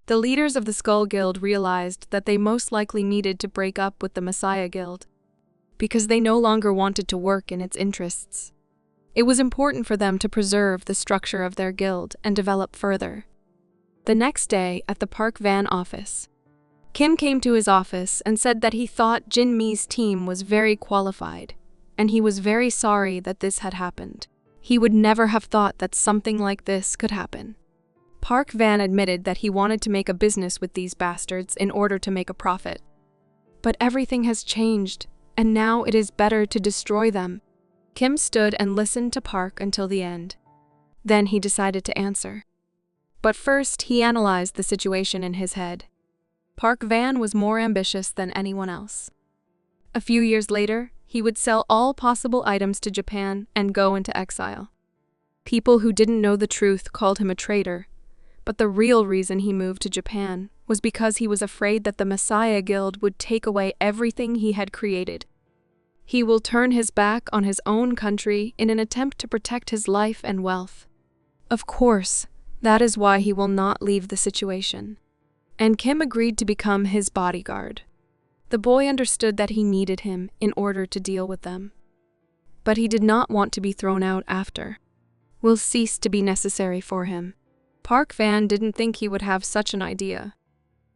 The leaders of the Skull Guild realized that they most likely needed to break up with the Messiah Guild, because they no longer wanted to work in its interests. It was important for them to preserve the structure of their guild and develop further. The next day, at the Park Van office, Kim came to his office and said that he thought Jin Mi's team was very qualified, and he was very sorry that this had happened. He would never have thought that something like this could happen. Park Van admitted that he wanted to make a business with these bastards in order to make a profit. But everything has changed, and now it is better to destroy them. Kim stood and listened to Park until the end. Then he decided to answer. But first, he analyzed the situation in his head. Park Van was more ambitious than anyone else. A few years later, he would sell all possible items to Japan and go into exile. People who didn't know the truth called him a traitor, but the real reason he moved to Japan was because he was afraid that the Messiah Guild would take away everything he had created. He will turn his back on his own country in an attempt to protect his life and wealth. Of course, that is why he will not leave the situation. And Kim agreed to become his bodyguard. The boy understood that he needed him in order to deal with them. But he did not want to be thrown out after. Will cease to be necessary for him. Park Van didn't think he would have such an idea.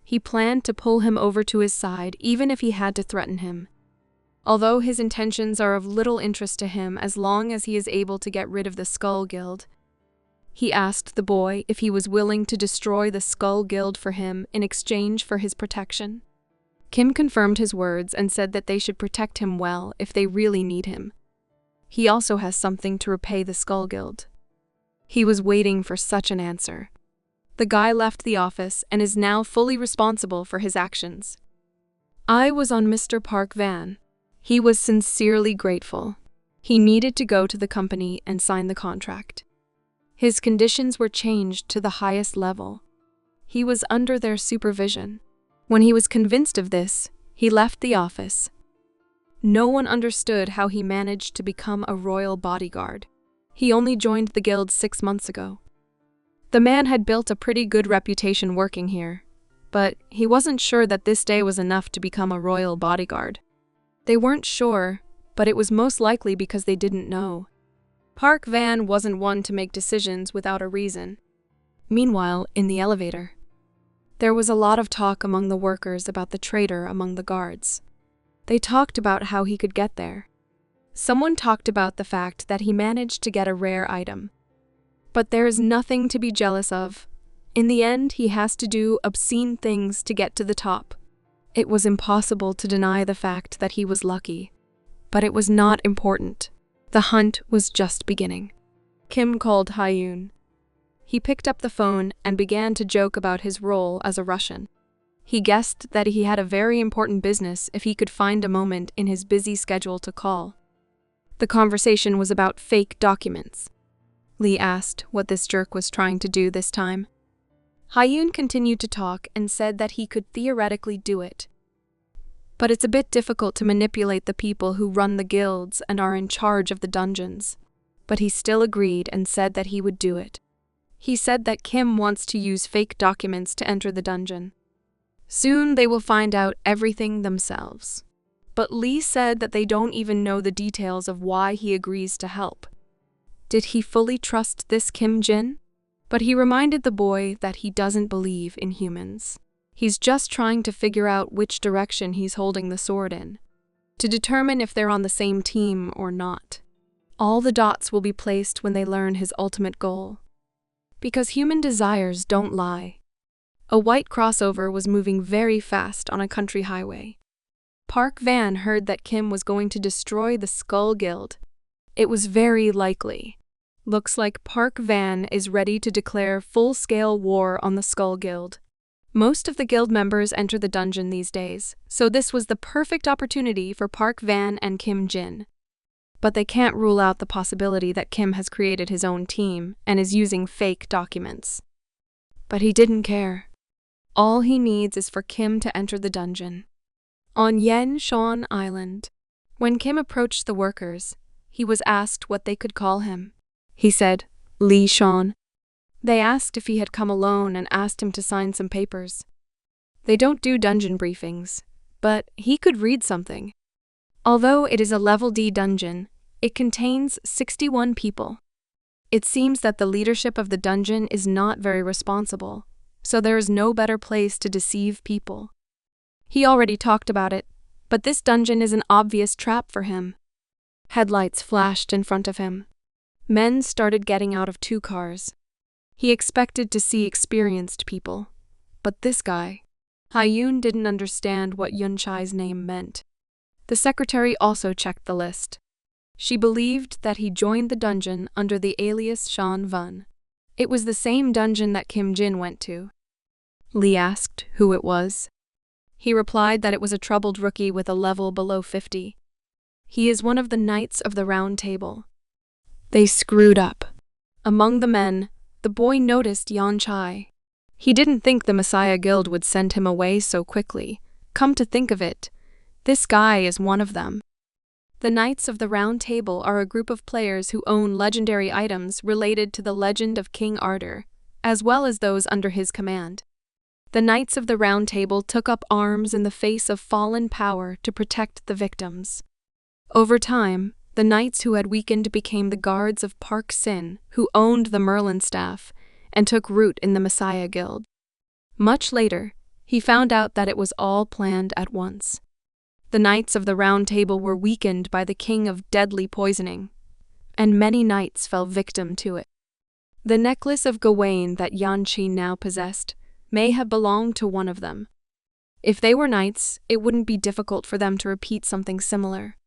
He planned to pull him over to his side even if he had to threaten him. Although his intentions are of little interest to him as long as he is able to get rid of the Skull Guild, he asked the boy if he was willing to destroy the Skull Guild for him in exchange for his protection. Kim confirmed his words and said that they should protect him well if they really need him. He also has something to repay the Skull Guild. He was waiting for such an answer. The guy left the office and is now fully responsible for his actions. I was on Mr. Park Van. He was sincerely grateful. He needed to go to the company and sign the contract. His conditions were changed to the highest level. He was under their supervision. When he was convinced of this, he left the office. No one understood how he managed to become a royal bodyguard. He only joined the guild 6 months ago. The man had built a pretty good reputation working here, but he wasn't sure that this day was enough to become a royal bodyguard. They weren't sure, but it was most likely because they didn't know. Park Van wasn't one to make decisions without a reason. Meanwhile, in the elevator, there was a lot of talk among the workers about the traitor among the guards. They talked about how he could get there. Someone talked about the fact that he managed to get a rare item. But there is nothing to be jealous of. In the end, he has to do obscene things to get to the top. It was impossible to deny the fact that he was lucky. But it was not important. The hunt was just beginning. Kim called Hyun. He picked up the phone and began to joke about his role as a Russian. He guessed that he had a very important business if he could find a moment in his busy schedule to call. The conversation was about fake documents. Lee asked what this jerk was trying to do this time. Hyun continued to talk and said that he could theoretically do it. But it's a bit difficult to manipulate the people who run the guilds and are in charge of the dungeons. But he still agreed and said that he would do it. He said that Kim wants to use fake documents to enter the dungeon. Soon they will find out everything themselves. But Lee said that they don't even know the details of why he agrees to help. Did he fully trust this Kim Jin? But he reminded the boy that he doesn't believe in humans. He's just trying to figure out which direction he's holding the sword in, to determine if they're on the same team or not. All the dots will be placed when they learn his ultimate goal. Because human desires don't lie. A white crossover was moving very fast on a country highway. Park Van heard that Kim was going to destroy the Skull Guild. It was very likely. Looks like Park Van is ready to declare full-scale war on the Skull Guild. Most of the guild members enter the dungeon these days, so this was the perfect opportunity for Park Van and Kim Jin. But they can't rule out the possibility that Kim has created his own team and is using fake documents. But he didn't care. All he needs is for Kim to enter the dungeon. On Yanshan Island, when Kim approached the workers, he was asked what they could call him. He said, Lee Shan. They asked if he had come alone and asked him to sign some papers. They don't do dungeon briefings, but he could read something. Although it is a level D dungeon, it contains 61 people. It seems that the leadership of the dungeon is not very responsible, so there is no better place to deceive people. He already talked about it, but this dungeon is an obvious trap for him. Headlights flashed in front of him. Men started getting out of 2 cars. He expected to see experienced people, but this guy, Hyun, didn't understand what Yanchai's name meant. The secretary also checked the list. She believed that he joined the dungeon under the alias Shan Vun. It was the same dungeon that Kim Jin went to. Lee asked who it was. He replied that it was a troubled rookie with a level below 50. He is one of the Knights of the Round Table. They screwed up. Among the men, the boy noticed Yanchai. He didn't think the Messiah Guild would send him away so quickly. Come to think of it, this guy is one of them. The Knights of the Round Table are a group of players who own legendary items related to the legend of King Arthur, as well as those under his command. The Knights of the Round Table took up arms in the face of fallen power to protect the victims. Over time, the knights who had weakened became the guards of Park Sin, who owned the Merlin staff, and took root in the Messiah Guild. Much later, he found out that it was all planned at once. The Knights of the Round Table were weakened by the king of deadly poisoning, and many knights fell victim to it. The necklace of Gawain that Yanchi now possessed may have belonged to one of them. If they were knights, it wouldn't be difficult for them to repeat something similar,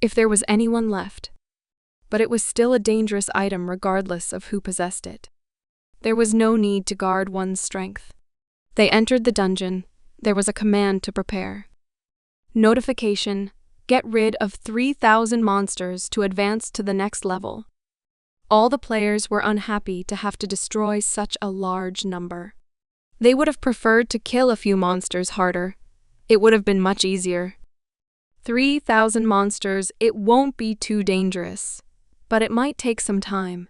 if there was anyone left. But it was still a dangerous item regardless of who possessed it. There was no need to guard one's strength. They entered the dungeon. There was a command to prepare. Notification: get rid of 3,000 monsters to advance to the next level. All the players were unhappy to have to destroy such a large number. They would have preferred to kill a few monsters harder. It would have been much easier. 3,000 monsters, it won't be too dangerous, but it might take some time.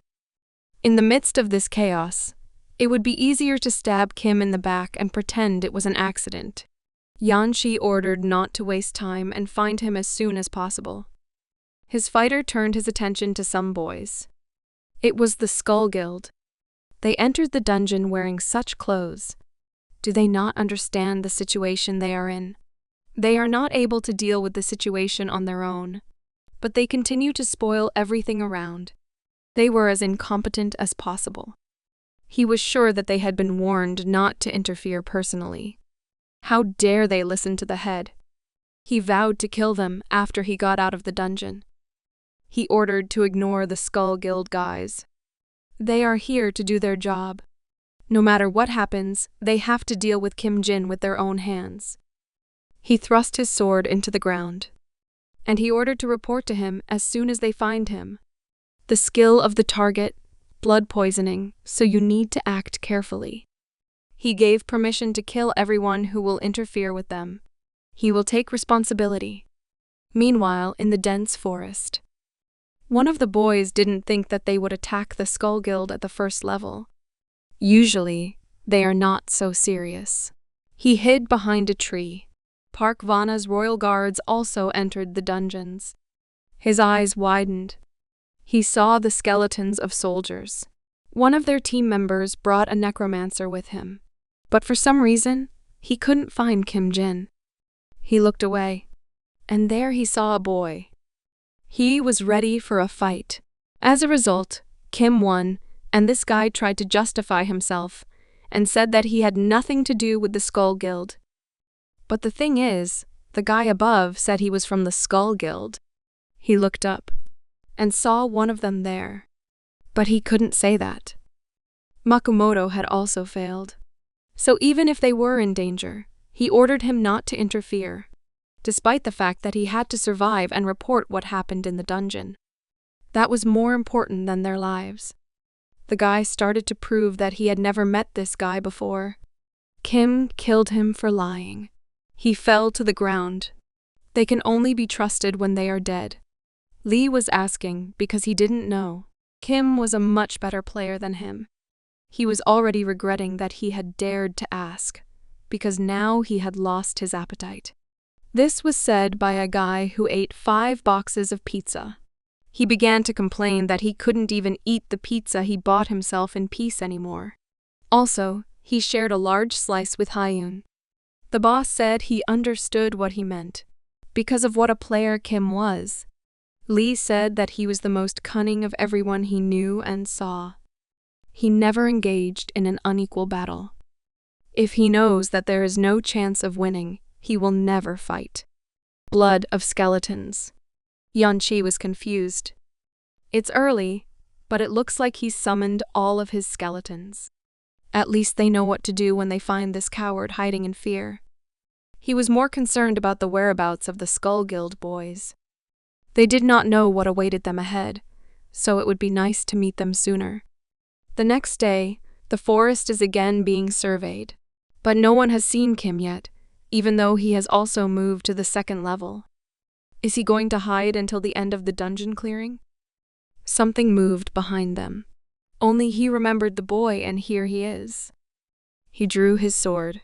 In the midst of this chaos, it would be easier to stab Kim in the back and pretend it was an accident. Yanchi ordered not to waste time and find him as soon as possible. His fighter turned his attention to some boys. It was the Skull Guild. They entered the dungeon wearing such clothes. Do they not understand the situation they are in? They are not able to deal with the situation on their own, but they continue to spoil everything around. They were as incompetent as possible. He was sure that they had been warned not to interfere personally. How dare they listen to the head? He vowed to kill them after he got out of the dungeon. He ordered to ignore the Skull Guild guys. They are here to do their job. No matter what happens, they have to deal with Kim Jin with their own hands. He thrust his sword into the ground, and he ordered to report to him as soon as they find him. The skill of the target, blood poisoning, so you need to act carefully. He gave permission to kill everyone who will interfere with them. He will take responsibility. Meanwhile, in the dense forest, one of the boys didn't think that they would attack the Skull Guild at the first level. Usually, they are not so serious. He hid behind a tree. Park Vana's royal guards also entered the dungeons. His eyes widened. He saw the skeletons of soldiers. One of their team members brought a necromancer with him, but for some reason, he couldn't find Kim Jin. He looked away, and there he saw a boy. He was ready for a fight. As a result, Kim won, and this guy tried to justify himself and said that he had nothing to do with the Skull Guild. But the thing is, the guy above said he was from the Skull Guild. He looked up and saw one of them there, but he couldn't say that. Makomoto had also failed. So even if they were in danger, he ordered him not to interfere, despite the fact that he had to survive and report what happened in the dungeon. That was more important than their lives. The guy started to prove that he had never met this guy before. Kim killed him for lying. He fell to the ground. They can only be trusted when they are dead. Lee was asking because he didn't know. Kim was a much better player than him. He was already regretting that he had dared to ask, because now he had lost his appetite. This was said by a guy who ate 5 boxes of pizza. He began to complain that he couldn't even eat the pizza he bought himself in peace anymore. Also, he shared a large slice with Hyun. The boss said he understood what he meant, because of what a player Kim was. Lee said that he was the most cunning of everyone he knew and saw. He never engaged in an unequal battle. If he knows that there is no chance of winning, he will never fight. Blood of skeletons. Yanchai was confused. It's early, but it looks like he's summoned all of his skeletons. At least they know what to do when they find this coward hiding in fear. He was more concerned about the whereabouts of the Skull Guild boys. They did not know what awaited them ahead, so it would be nice to meet them sooner. The next day, the forest is again being surveyed, but no one has seen Kim yet, even though he has also moved to the 2nd level. Is he going to hide until the end of the dungeon clearing? Something moved behind them. Only he remembered the boy, and here he is. He drew his sword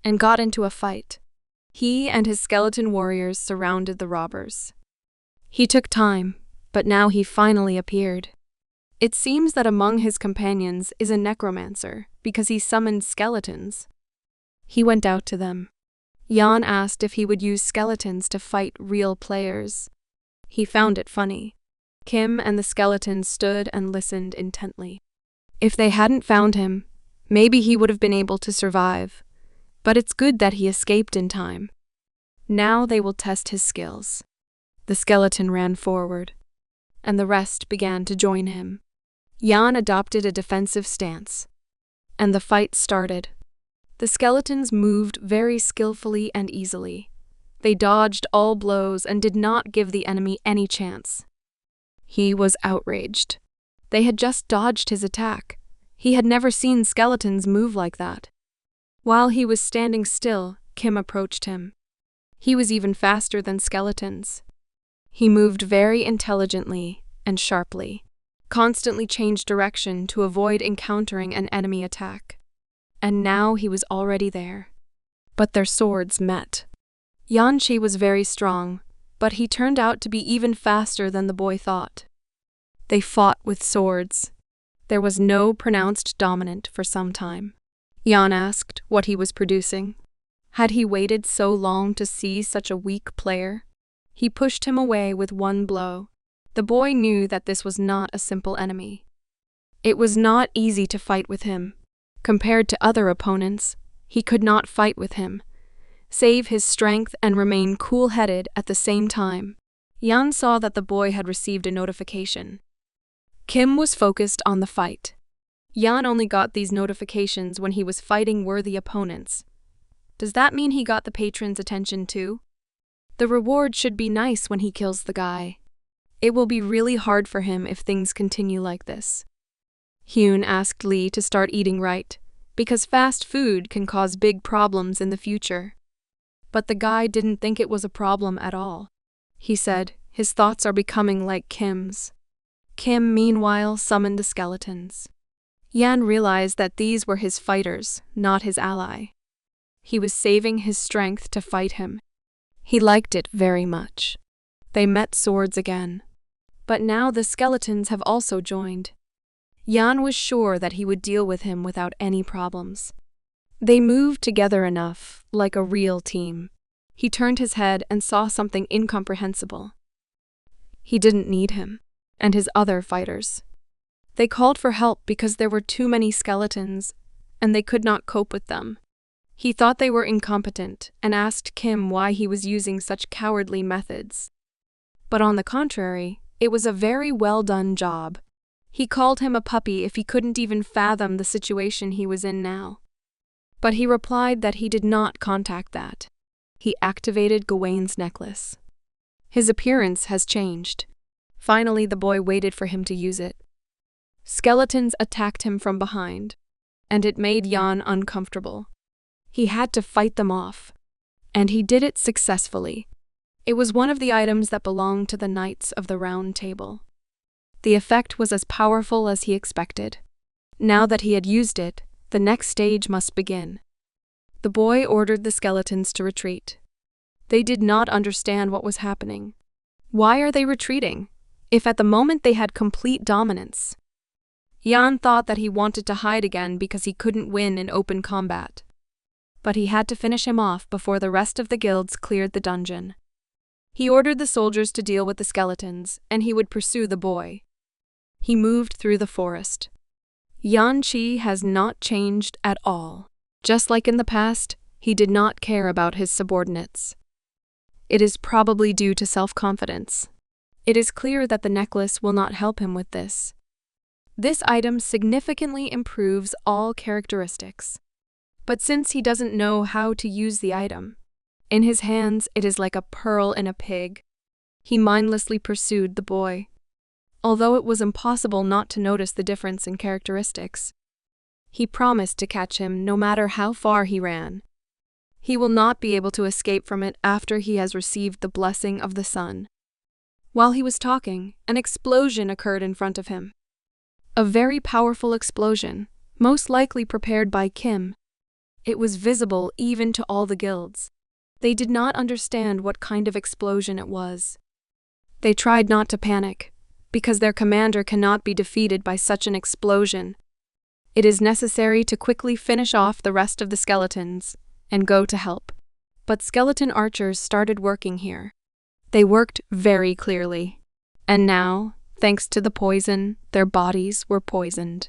and got into a fight. He and his skeleton warriors surrounded the robbers. He took time, but now he finally appeared. It seems that among his companions is a necromancer, because he summoned skeletons. He went out to them. Yan asked if he would use skeletons to fight real players. He found it funny. Kim and the skeletons stood and listened intently. If they hadn't found him, maybe he would have been able to survive. But it's good that he escaped in time. Now they will test his skills. The skeleton ran forward, and the rest began to join him. Yan adopted a defensive stance, and the fight started. The skeletons moved very skillfully and easily. They dodged all blows and did not give the enemy any chance. He was outraged. They had just dodged his attack. He had never seen skeletons move like that. While he was standing still, Kim approached him. He was even faster than skeletons. He moved very intelligently and sharply, constantly changed direction to avoid encountering an enemy attack. And now he was already there. But their swords met. Yanchai was very strong, but he turned out to be even faster than the boy thought. They fought with swords. There was no pronounced dominant for some time. Yan asked what he was producing. Had he waited so long to see such a weak player? He pushed him away with one blow. The boy knew that this was not a simple enemy. It was not easy to fight with him. Compared to other opponents, he could not fight with him, save his strength and remain cool-headed at the same time. Yan saw that the boy had received a notification. Kim was focused on the fight. Yan only got these notifications when he was fighting worthy opponents. Does that mean he got the patron's attention too? The reward should be nice when he kills the guy. It will be really hard for him if things continue like this. Hyun asked Lee to start eating right, because fast food can cause big problems in the future. But the guy didn't think it was a problem at all. He said his thoughts are becoming like Kim's. Kim, meanwhile, summoned the skeletons. Yan realized that these were his fighters, not his ally. He was saving his strength to fight him. He liked it very much. They met swords again. But now the skeletons have also joined. Yan was sure that he would deal with him without any problems. They moved together enough, like a real team. He turned his head and saw something incomprehensible. He didn't need him, and his other fighters. They called for help because there were too many skeletons, and they could not cope with them. He thought they were incompetent and asked Kim why he was using such cowardly methods. But on the contrary, it was a very well-done job. He called him a puppy if he couldn't even fathom the situation he was in now. But he replied that he did not contact that. He activated Gawain's necklace. His appearance has changed. Finally, the boy waited for him to use it. Skeletons attacked him from behind, and it made Yan uncomfortable. He had to fight them off, and he did it successfully. It was one of the items that belonged to the Knights of the Round Table. The effect was as powerful as he expected. Now that he had used it, the next stage must begin. The boy ordered the skeletons to retreat. They did not understand what was happening. Why are they retreating, if at the moment they had complete dominance? Yan thought that he wanted to hide again because he couldn't win in open combat. But he had to finish him off before the rest of the guilds cleared the dungeon. He ordered the soldiers to deal with the skeletons, and he would pursue the boy. He moved through the forest. Yanchai has not changed at all. Just like in the past, he did not care about his subordinates. It is probably due to self-confidence. It is clear that the necklace will not help him with this. This item significantly improves all characteristics. But since he doesn't know how to use the item, in his hands it is like a pearl in a pig. He mindlessly pursued the boy. Although it was impossible not to notice the difference in characteristics, he promised to catch him no matter how far he ran. He will not be able to escape from it after he has received the blessing of the sun. While he was talking, an explosion occurred in front of him. A very powerful explosion, most likely prepared by Kim. It was visible even to all the guilds. They did not understand what kind of explosion it was. They tried not to panic, because their commander cannot be defeated by such an explosion. It is necessary to quickly finish off the rest of the skeletons and go to help. But skeleton archers started working here. They worked very clearly. And now, thanks to the poison, their bodies were poisoned.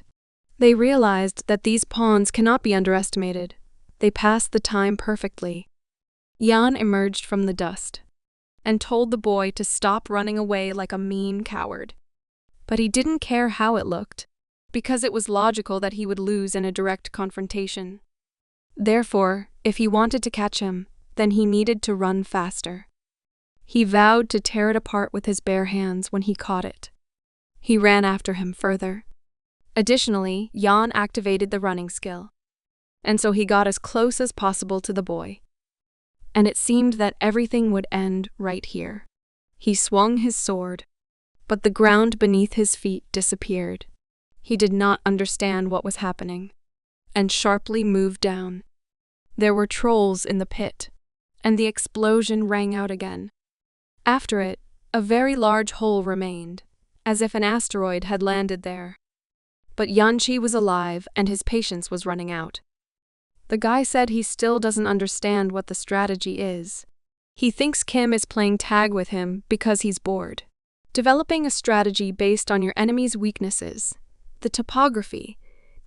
They realized that these pawns cannot be underestimated. They passed the time perfectly. Yan emerged from the dust and told the boy to stop running away like a mean coward. But he didn't care how it looked, because it was logical that he would lose in a direct confrontation. Therefore, if he wanted to catch him, then he needed to run faster. He vowed to tear it apart with his bare hands when he caught it. He ran after him further. Additionally, Yan activated the running skill, and so he got as close as possible to the boy. And it seemed that everything would end right here. He swung his sword, but the ground beneath his feet disappeared. He did not understand what was happening, and sharply moved down. There were trolls in the pit, and the explosion rang out again. After it, a very large hole remained, as if an asteroid had landed there. But Yanchai was alive and his patience was running out. The guy said he still doesn't understand what the strategy is. He thinks Kim is playing tag with him because he's bored. Developing a strategy based on your enemy's weaknesses, the topography,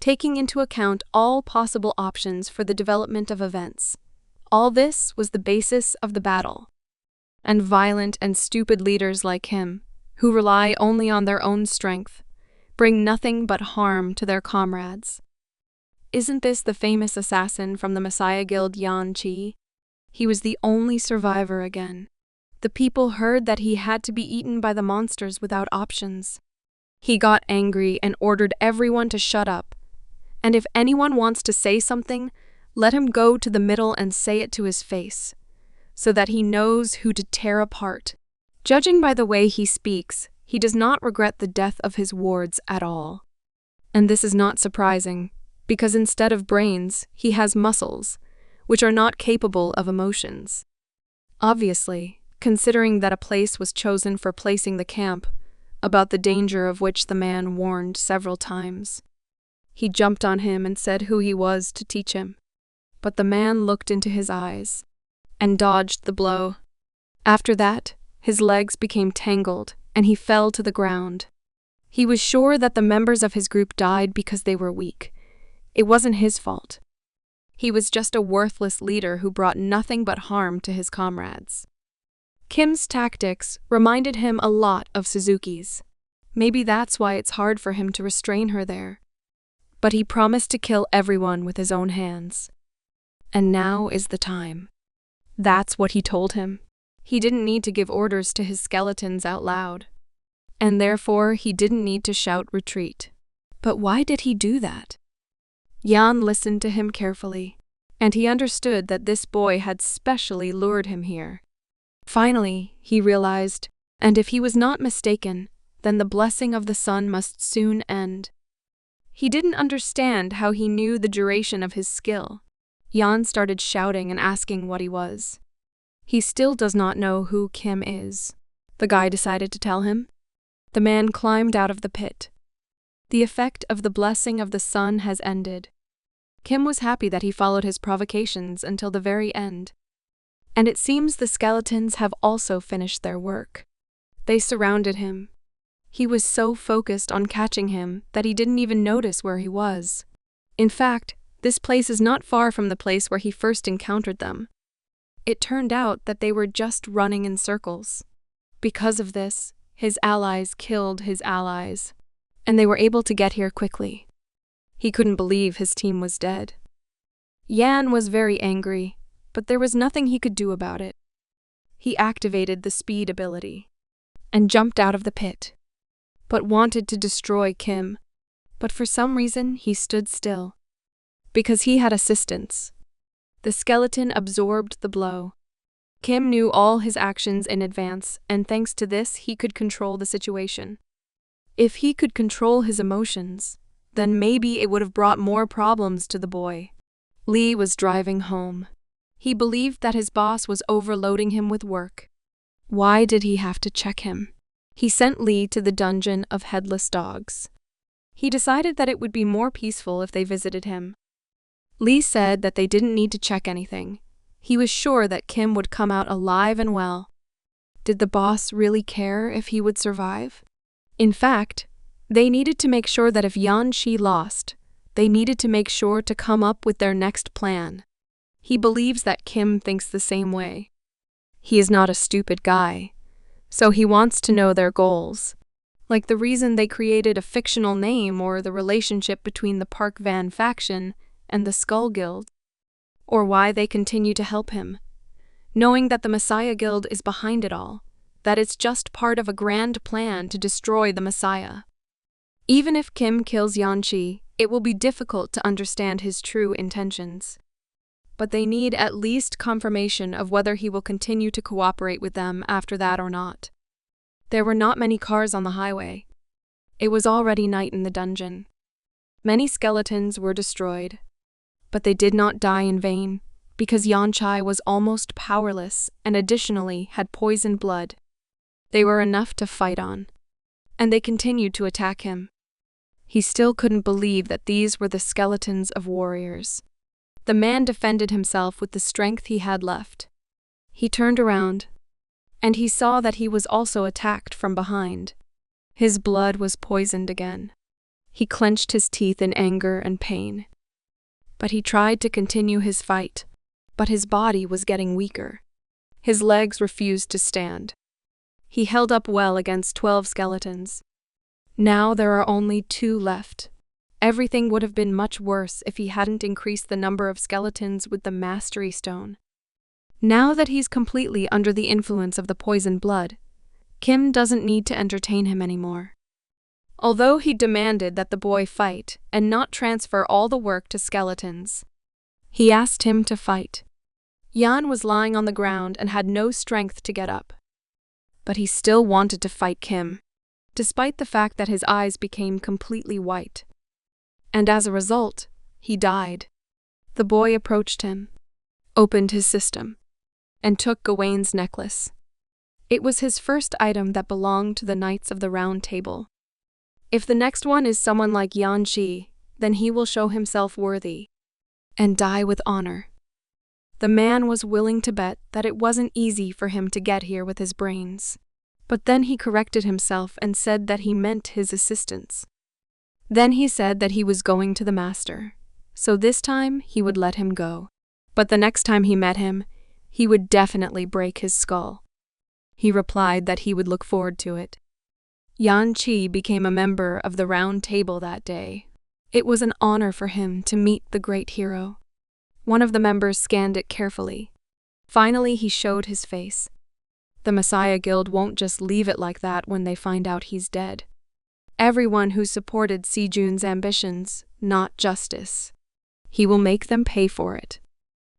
taking into account all possible options for the development of events. All this was the basis of the battle. And violent and stupid leaders like him, who rely only on their own strength, bring nothing but harm to their comrades. Isn't this the famous assassin from the Messiah Guild Yanchai? He was the only survivor again. The people heard that he had to be eaten by the monsters without options. He got angry and ordered everyone to shut up. And if anyone wants to say something, let him go to the middle and say it to his face, so that he knows who to tear apart. Judging by the way he speaks, he does not regret the death of his wards at all. And this is not surprising, because instead of brains, he has muscles, which are not capable of emotions. Obviously, considering that a place was chosen for placing the camp, about the danger of which the man warned several times. He jumped on him and said who he was to teach him. But the man looked into his eyes and dodged the blow. After that, his legs became tangled and he fell to the ground. He was sure that the members of his group died because they were weak. It wasn't his fault. He was just a worthless leader who brought nothing but harm to his comrades. Kim's tactics reminded him a lot of Suzuki's. Maybe that's why it's hard for him to restrain her there. But he promised to kill everyone with his own hands. And now is the time. That's what he told him. He didn't need to give orders to his skeletons out loud. And therefore he didn't need to shout retreat. But why did he do that? Yan listened to him carefully, and he understood that this boy had specially lured him here. Finally, he realized, and if he was not mistaken, then the blessing of the sun must soon end. He didn't understand how he knew the duration of his skill. Yan started shouting and asking what he was. He still does not know who Kim is, the guy decided to tell him. The man climbed out of the pit. The effect of the blessing of the sun has ended. Kim was happy that he followed his provocations until the very end. And it seems the skeletons have also finished their work. They surrounded him. He was so focused on catching him that he didn't even notice where he was. In fact, this place is not far from the place where he first encountered them. It turned out that they were just running in circles. Because of this, his allies killed his allies, and they were able to get here quickly. He couldn't believe his team was dead. Yan was very angry, but there was nothing he could do about it. He activated the speed ability and jumped out of the pit, but wanted to destroy Kim. But for some reason, he stood still. Because he had assistance. The skeleton absorbed the blow. Kim knew all his actions in advance, and thanks to this, he could control the situation. If he could control his emotions, then maybe it would have brought more problems to the boy. Lee was driving home. He believed that his boss was overloading him with work. Why did he have to check him? He sent Lee to the dungeon of headless dogs. He decided that it would be more peaceful if they visited him. Lee said that they didn't need to check anything. He was sure that Kim would come out alive and well. Did the boss really care if he would survive? In fact, they needed to make sure that if Yanchai lost, they needed to make sure to come up with their next plan. He believes that Kim thinks the same way. He is not a stupid guy, so he wants to know their goals, like the reason they created a fictional name or the relationship between the Park Van faction and the Skull Guild, or why they continue to help him, knowing that the Messiah Guild is behind it all, that it's just part of a grand plan to destroy the Messiah. Even if Kim kills Yanchai, it will be difficult to understand his true intentions. But they need at least confirmation of whether he will continue to cooperate with them after that or not. There were not many cars on the highway. It was already night in the dungeon. Many skeletons were destroyed, but they did not die in vain, because Yanchai was almost powerless and additionally had poisoned blood. They were enough to fight on, and they continued to attack him. He still couldn't believe that these were the skeletons of warriors. The man defended himself with the strength he had left. He turned around, and he saw that he was also attacked from behind. His blood was poisoned again. He clenched his teeth in anger and pain. But he tried to continue his fight, but his body was getting weaker. His legs refused to stand. He held up well against 12 skeletons. Now there are only 2 left. Everything would have been much worse if he hadn't increased the number of skeletons with the Mastery Stone. Now that he's completely under the influence of the poisoned blood, Kim doesn't need to entertain him anymore. Although he demanded that the boy fight and not transfer all the work to skeletons, he asked him to fight. Yan was lying on the ground and had no strength to get up. But he still wanted to fight Kim, despite the fact that his eyes became completely white. And as a result, he died. The boy approached him, opened his system, and took Gawain's necklace. It was his first item that belonged to the Knights of the Round Table. If the next one is someone like Yanchai, then he will show himself worthy and die with honor. The man was willing to bet that it wasn't easy for him to get here with his brains. But then he corrected himself and said that he meant his assistants. Then he said that he was going to the master, so this time he would let him go. But the next time he met him, he would definitely break his skull. He replied that he would look forward to it. Yanchai became a member of the Round Table that day. It was an honor for him to meet the great hero. One of the members scanned it carefully. Finally, he showed his face. The Messiah Guild won't just leave it like that when they find out he's dead. Everyone who supported Sejun's ambitions, not justice. He will make them pay for it.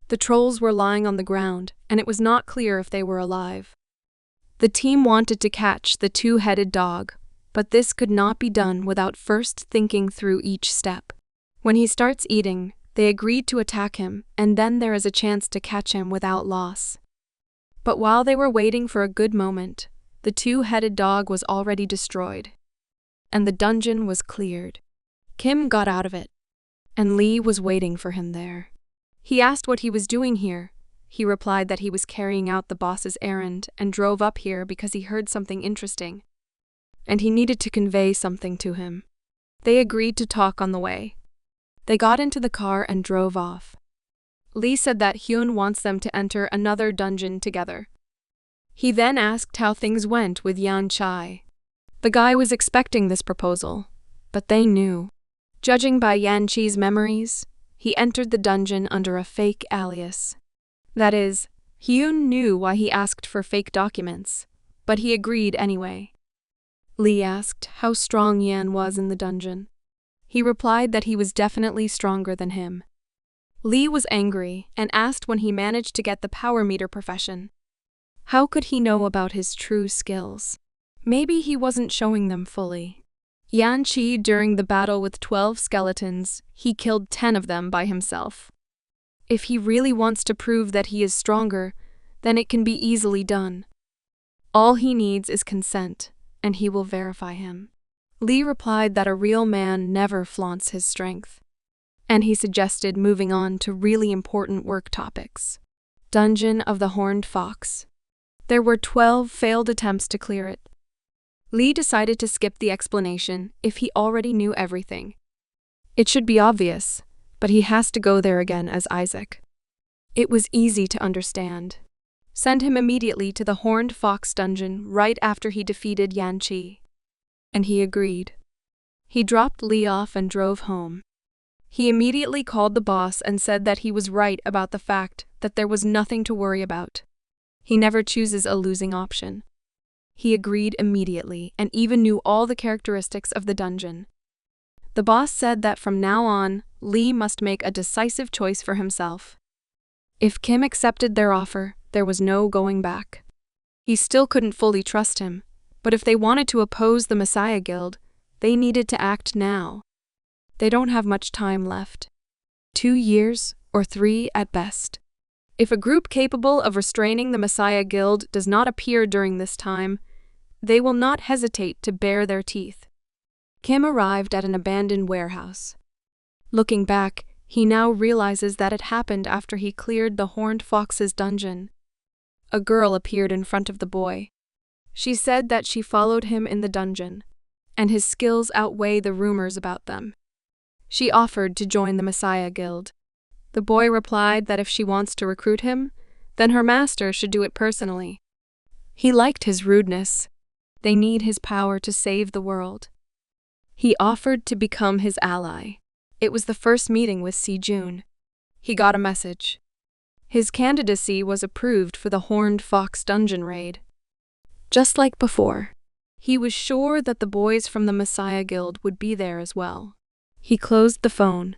The trolls were lying on the ground, and it was not clear if they were alive. The team wanted to catch the 2-headed dog, But this could not be done without first thinking through each step. When he starts eating, they agreed to attack him, and then there is a chance to catch him without loss. But while they were waiting for a good moment, the two-headed dog was already destroyed, and the dungeon was cleared. Kim got out of it, and Lee was waiting for him there. He asked what he was doing here. He replied that he was carrying out the boss's errand and drove up here because he heard something interesting, and he needed to convey something to him. They agreed to talk on the way. They got into the car and drove off. Lee said that Hyun wants them to enter another dungeon together. He then asked how things went with Yanchai. The guy was expecting this proposal, but they knew. Judging by Yanchi's memories, he entered the dungeon under a fake alias. That is, Hyun knew why he asked for fake documents, but he agreed anyway. Lee asked how strong Yan was in the dungeon. He replied that he was definitely stronger than him. Lee was angry and asked when he managed to get the power meter profession. How could he know about his true skills? Maybe he wasn't showing them fully. Yanchi, during the battle with 12 skeletons, he killed 10 of them by himself. If he really wants to prove that he is stronger, then it can be easily done. All he needs is consent, and he will verify him. Lee replied that a real man never flaunts his strength, and he suggested moving on to really important work topics. Dungeon of the Horned Fox. There were 12 failed attempts to clear it. Lee decided to skip the explanation if he already knew everything. It should be obvious, but he has to go there again as Isaac. It was easy to understand. Send him immediately to the Horned Fox dungeon right after he defeated Yanchi. And he agreed. He dropped Lee off and drove home. He immediately called the boss and said that he was right about the fact that there was nothing to worry about. He never chooses a losing option. He agreed immediately and even knew all the characteristics of the dungeon. The boss said that from now on, Lee must make a decisive choice for himself. If Kim accepted their offer, there was no going back. He still couldn't fully trust him, but if they wanted to oppose the Messiah Guild, they needed to act now. They don't have much time left. 2 years, or 3 at best. If a group capable of restraining the Messiah Guild does not appear during this time, they will not hesitate to bare their teeth. Kim arrived at an abandoned warehouse. Looking back, he now realizes that it happened after he cleared the Horned Fox's dungeon. A girl appeared in front of the boy. She said that she followed him in the dungeon, and his skills outweigh the rumors about them. She offered to join the Messiah Guild. The boy replied that if she wants to recruit him, then her master should do it personally. He liked his rudeness. They need his power to save the world. He offered to become his ally. It was the first meeting with Si-jun. He got a message. His candidacy was approved for the Horned Fox dungeon raid. Just like before, he was sure that the boys from the Messiah Guild would be there as well. He closed the phone.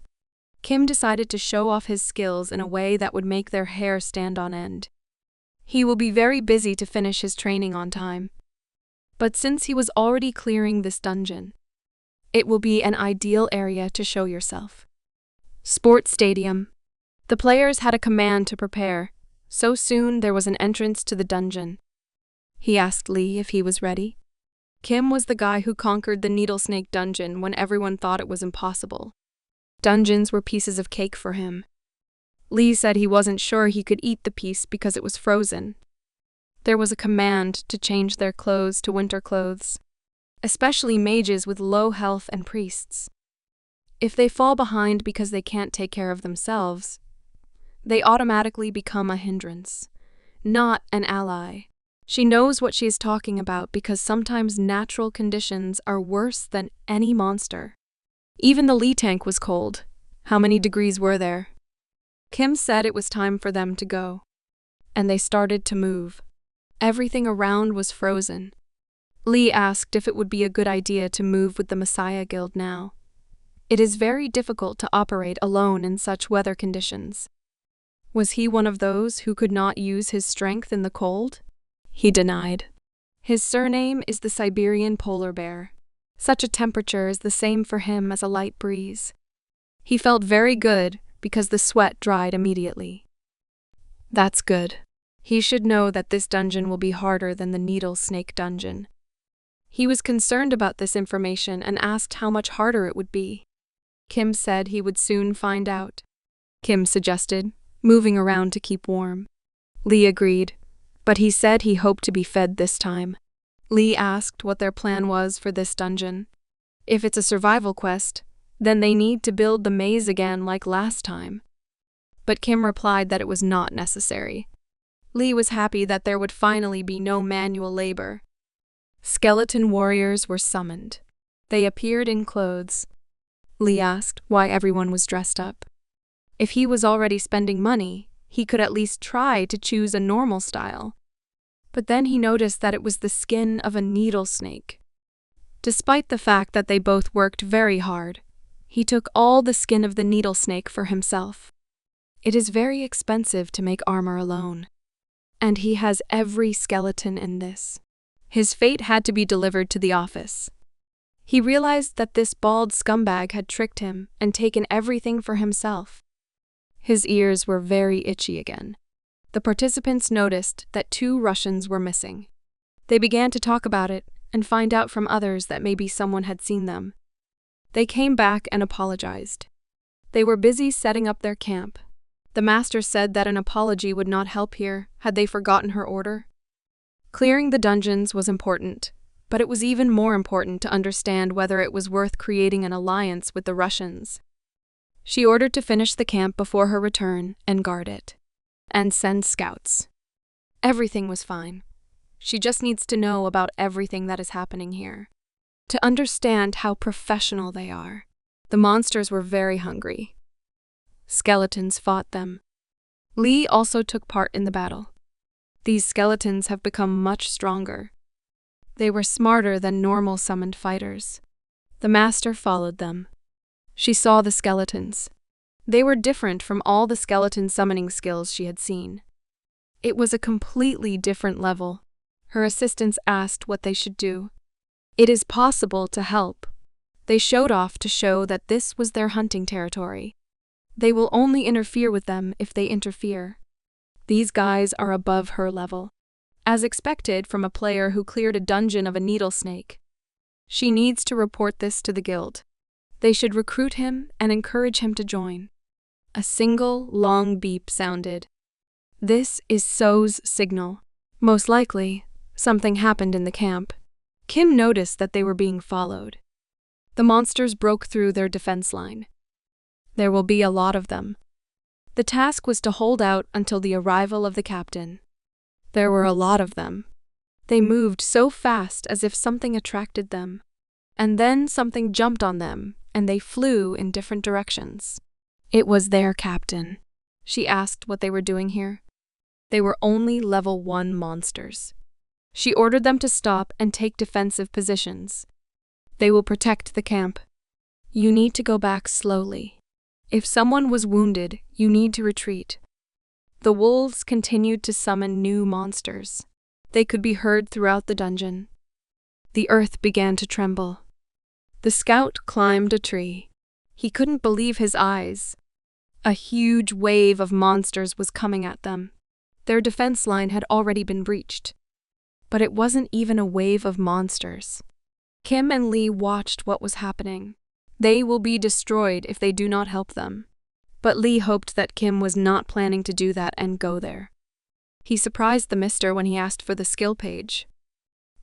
Kim decided to show off his skills in a way that would make their hair stand on end. He will be very busy to finish his training on time. But since he was already clearing this dungeon, it will be an ideal area to show yourself. Sports Stadium. The players had a command to prepare, so soon there was an entrance to the dungeon. He asked Lee if he was ready. Kim was the guy who conquered the Needle Snake dungeon when everyone thought it was impossible. Dungeons were pieces of cake for him. Lee said he wasn't sure he could eat the piece because it was frozen. There was a command to change their clothes to winter clothes, especially mages with low health and priests. If they fall behind because they can't take care of themselves, they automatically become a hindrance, not an ally. She knows what she is talking about because sometimes natural conditions are worse than any monster. Even the Lee tank was cold. How many degrees were there? Kim said it was time for them to go, and they started to move. Everything around was frozen. Lee asked if it would be a good idea to move with the Messiah Guild now. It is very difficult to operate alone in such weather conditions. Was he one of those who could not use his strength in the cold? He denied. His surname is the Siberian polar bear. Such a temperature is the same for him as a light breeze. He felt very good because the sweat dried immediately. That's good. He should know that this dungeon will be harder than the needle snake dungeon. He was concerned about this information and asked how much harder it would be. Kim said he would soon find out. Kim suggested, moving around to keep warm. Lee agreed, but he said he hoped to be fed this time. Lee asked what their plan was for this dungeon. If it's a survival quest, then they need to build the maze again like last time. But Kim replied that it was not necessary. Lee was happy that there would finally be no manual labor. Skeleton warriors were summoned. They appeared in clothes. Lee asked why everyone was dressed up. If he was already spending money, he could at least try to choose a normal style. But then he noticed that it was the skin of a needle snake. Despite the fact that they both worked very hard, he took all the skin of the needle snake for himself. It is very expensive to make armor alone. And he has every skeleton in this. His fate had to be delivered to the office. He realized that this bald scumbag had tricked him and taken everything for himself. His ears were very itchy again. The participants noticed that 2 Russians were missing. They began to talk about it and find out from others that maybe someone had seen them. They came back and apologized. They were busy setting up their camp. The master said that an apology would not help here had they forgotten her order. Clearing the dungeons was important, but it was even more important to understand whether it was worth creating an alliance with the Russians. She ordered to finish the camp before her return and guard it, and send scouts. Everything was fine. She just needs to know about everything that is happening here, to understand how professional they are. The monsters were very hungry. Skeletons fought them. Lee also took part in the battle. These skeletons have become much stronger. They were smarter than normal summoned fighters. The master followed them. She saw the skeletons. They were different from all the skeleton summoning skills she had seen. It was a completely different level. Her assistants asked what they should do. It is possible to help. They showed off to show that this was their hunting territory. They will only interfere with them if they interfere. These guys are above her level, as expected from a player who cleared a dungeon of a needle snake. She needs to report this to the guild. They should recruit him and encourage him to join. A single, long beep sounded. This is So's signal. Most likely, something happened in the camp. Kim noticed that they were being followed. The monsters broke through their defense line. There will be a lot of them. The task was to hold out until the arrival of the captain. There were a lot of them. They moved so fast as if something attracted them. And then something jumped on them, and they flew in different directions. It was their captain. She asked what they were doing here. They were only level 1 monsters. She ordered them to stop and take defensive positions. They will protect the camp. You need to go back slowly. If someone was wounded, you need to retreat. The wolves continued to summon new monsters. They could be heard throughout the dungeon. The earth began to tremble. The scout climbed a tree. He couldn't believe his eyes. A huge wave of monsters was coming at them. Their defense line had already been breached. But it wasn't even a wave of monsters. Kim and Lee watched what was happening. They will be destroyed if they do not help them. But Lee hoped that Kim was not planning to do that and go there. He surprised the mister when he asked for the skill page.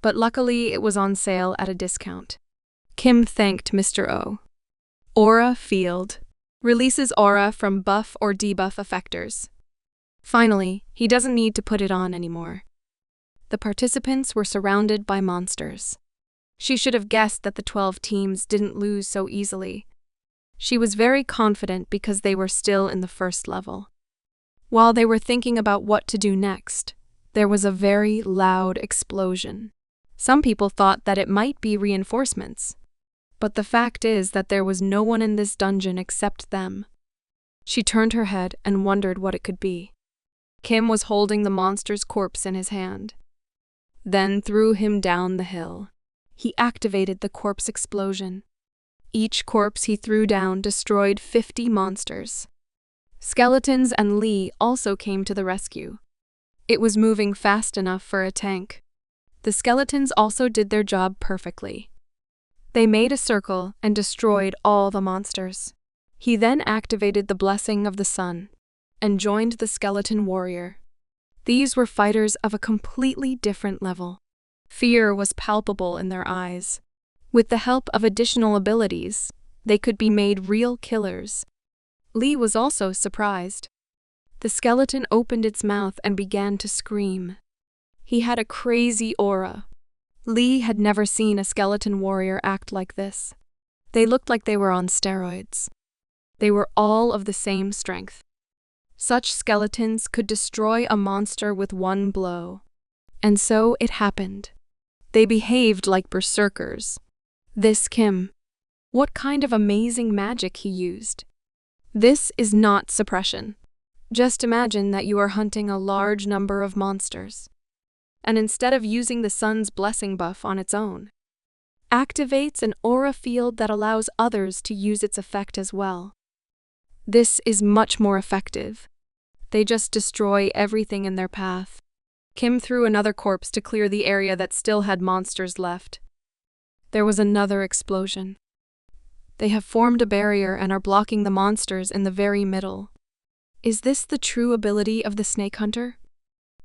But luckily it was on sale at a discount. Kim thanked Mr. O. Aura Field. Releases aura from buff or debuff effectors. Finally, he doesn't need to put it on anymore. The participants were surrounded by monsters. She should have guessed that the 12 teams didn't lose so easily. She was very confident because they were still in the first level. While they were thinking about what to do next, there was a very loud explosion. Some people thought that it might be reinforcements, but the fact is that there was no one in this dungeon except them. She turned her head and wondered what it could be. Kim was holding the monster's corpse in his hand, then threw him down the hill. He activated the corpse explosion. Each corpse he threw down destroyed 50 monsters. Skeletons and Lee also came to the rescue. It was moving fast enough for a tank. The skeletons also did their job perfectly. They made a circle and destroyed all the monsters. He then activated the blessing of the sun and joined the skeleton warrior. These were fighters of a completely different level. Fear was palpable in their eyes. With the help of additional abilities, they could be made real killers. Lee was also surprised. The skeleton opened its mouth and began to scream. He had a crazy aura. Lee had never seen a skeleton warrior act like this. They looked like they were on steroids. They were all of the same strength. Such skeletons could destroy a monster with one blow. And so it happened. They behaved like berserkers. This Kim. What kind of amazing magic he used. This is not suppression. Just imagine that you are hunting a large number of monsters. And instead of using the sun's blessing buff on its own, activates an aura field that allows others to use its effect as well. This is much more effective. They just destroy everything in their path. Kim threw another corpse to clear the area that still had monsters left. There was another explosion. They have formed a barrier and are blocking the monsters in the very middle. Is this the true ability of the snake hunter?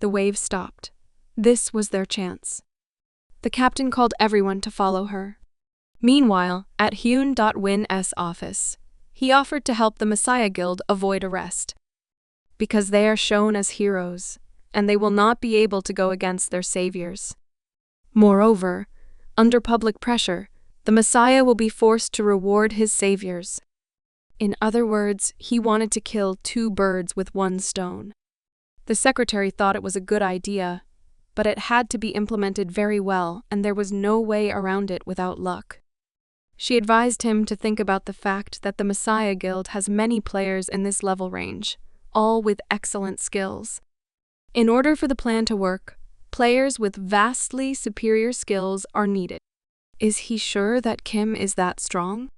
The wave stopped. This was their chance. The captain called everyone to follow her. Meanwhile, at Hyun.Win's office, he offered to help the Messiah Guild avoid arrest. Because they are shown as heroes, and they will not be able to go against their saviors. Moreover, under public pressure, the Messiah will be forced to reward his saviors. In other words, he wanted to kill 2 birds with 1 stone. The secretary thought it was a good idea, but it had to be implemented very well, and there was no way around it without luck. She advised him to think about the fact that the Messiah Guild has many players in this level range, all with excellent skills. In order for the plan to work, players with vastly superior skills are needed. Is he sure that Kim is that strong?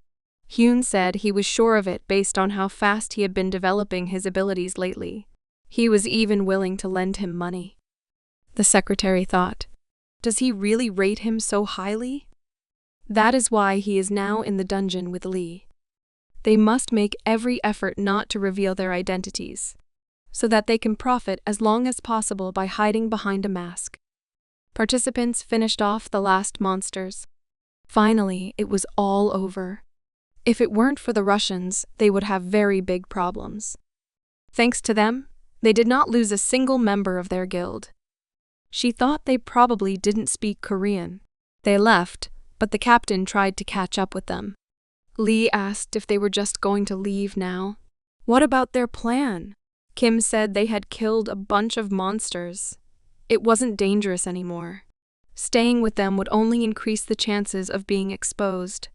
Hyun said he was sure of it based on how fast he had been developing his abilities lately. He was even willing to lend him money. The secretary thought, does he really rate him so highly? That is why he is now in the dungeon with Lee. They must make every effort not to reveal their identities, so that they can profit as long as possible by hiding behind a mask. Participants finished off the last monsters. Finally, it was all over. If it weren't for the Russians, they would have very big problems. Thanks to them, they did not lose a single member of their guild. She thought they probably didn't speak Korean. They left, but the captain tried to catch up with them. Lee asked if they were just going to leave now. What about their plan? Kim said they had killed a bunch of monsters. It wasn't dangerous anymore. Staying with them would only increase the chances of being exposed.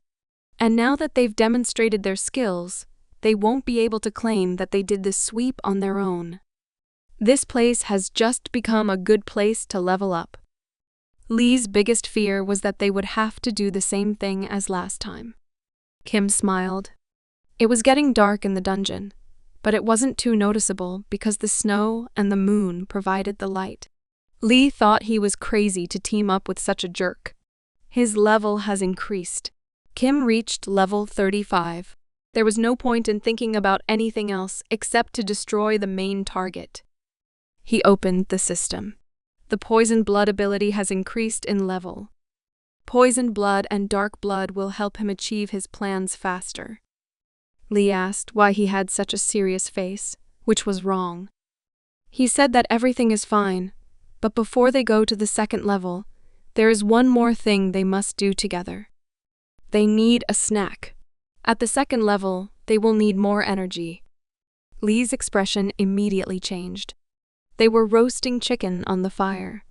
And now that they've demonstrated their skills, they won't be able to claim that they did this sweep on their own. This place has just become a good place to level up. Lee's biggest fear was that they would have to do the same thing as last time. Kim smiled. It was getting dark in the dungeon, but it wasn't too noticeable because the snow and the moon provided the light. Lee thought he was crazy to team up with such a jerk. His level has increased. Kim reached level 35. There was no point in thinking about anything else except to destroy the main target. He opened the system. The poison blood ability has increased in level. Poison blood and dark blood will help him achieve his plans faster. Lee asked why he had such a serious face, which was wrong. He said that everything is fine, but before they go to the second level, there is one more thing they must do together. They need a snack. At the second level, they will need more energy. Lee's expression immediately changed. They were roasting chicken on the fire.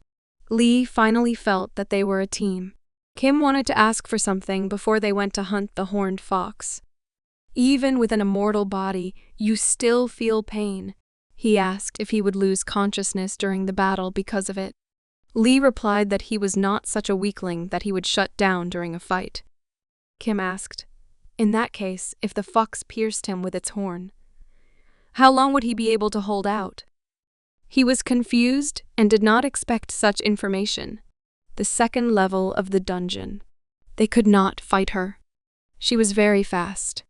Lee finally felt that they were a team. Kim wanted to ask for something before they went to hunt the horned fox. Even with an immortal body, you still feel pain. He asked if he would lose consciousness during the battle because of it. Lee replied that he was not such a weakling that he would shut down during a fight. Kim asked, in that case, if the fox pierced him with its horn, how long would he be able to hold out? He was confused and did not expect such information. The second level of the dungeon. They could not fight her. She was very fast.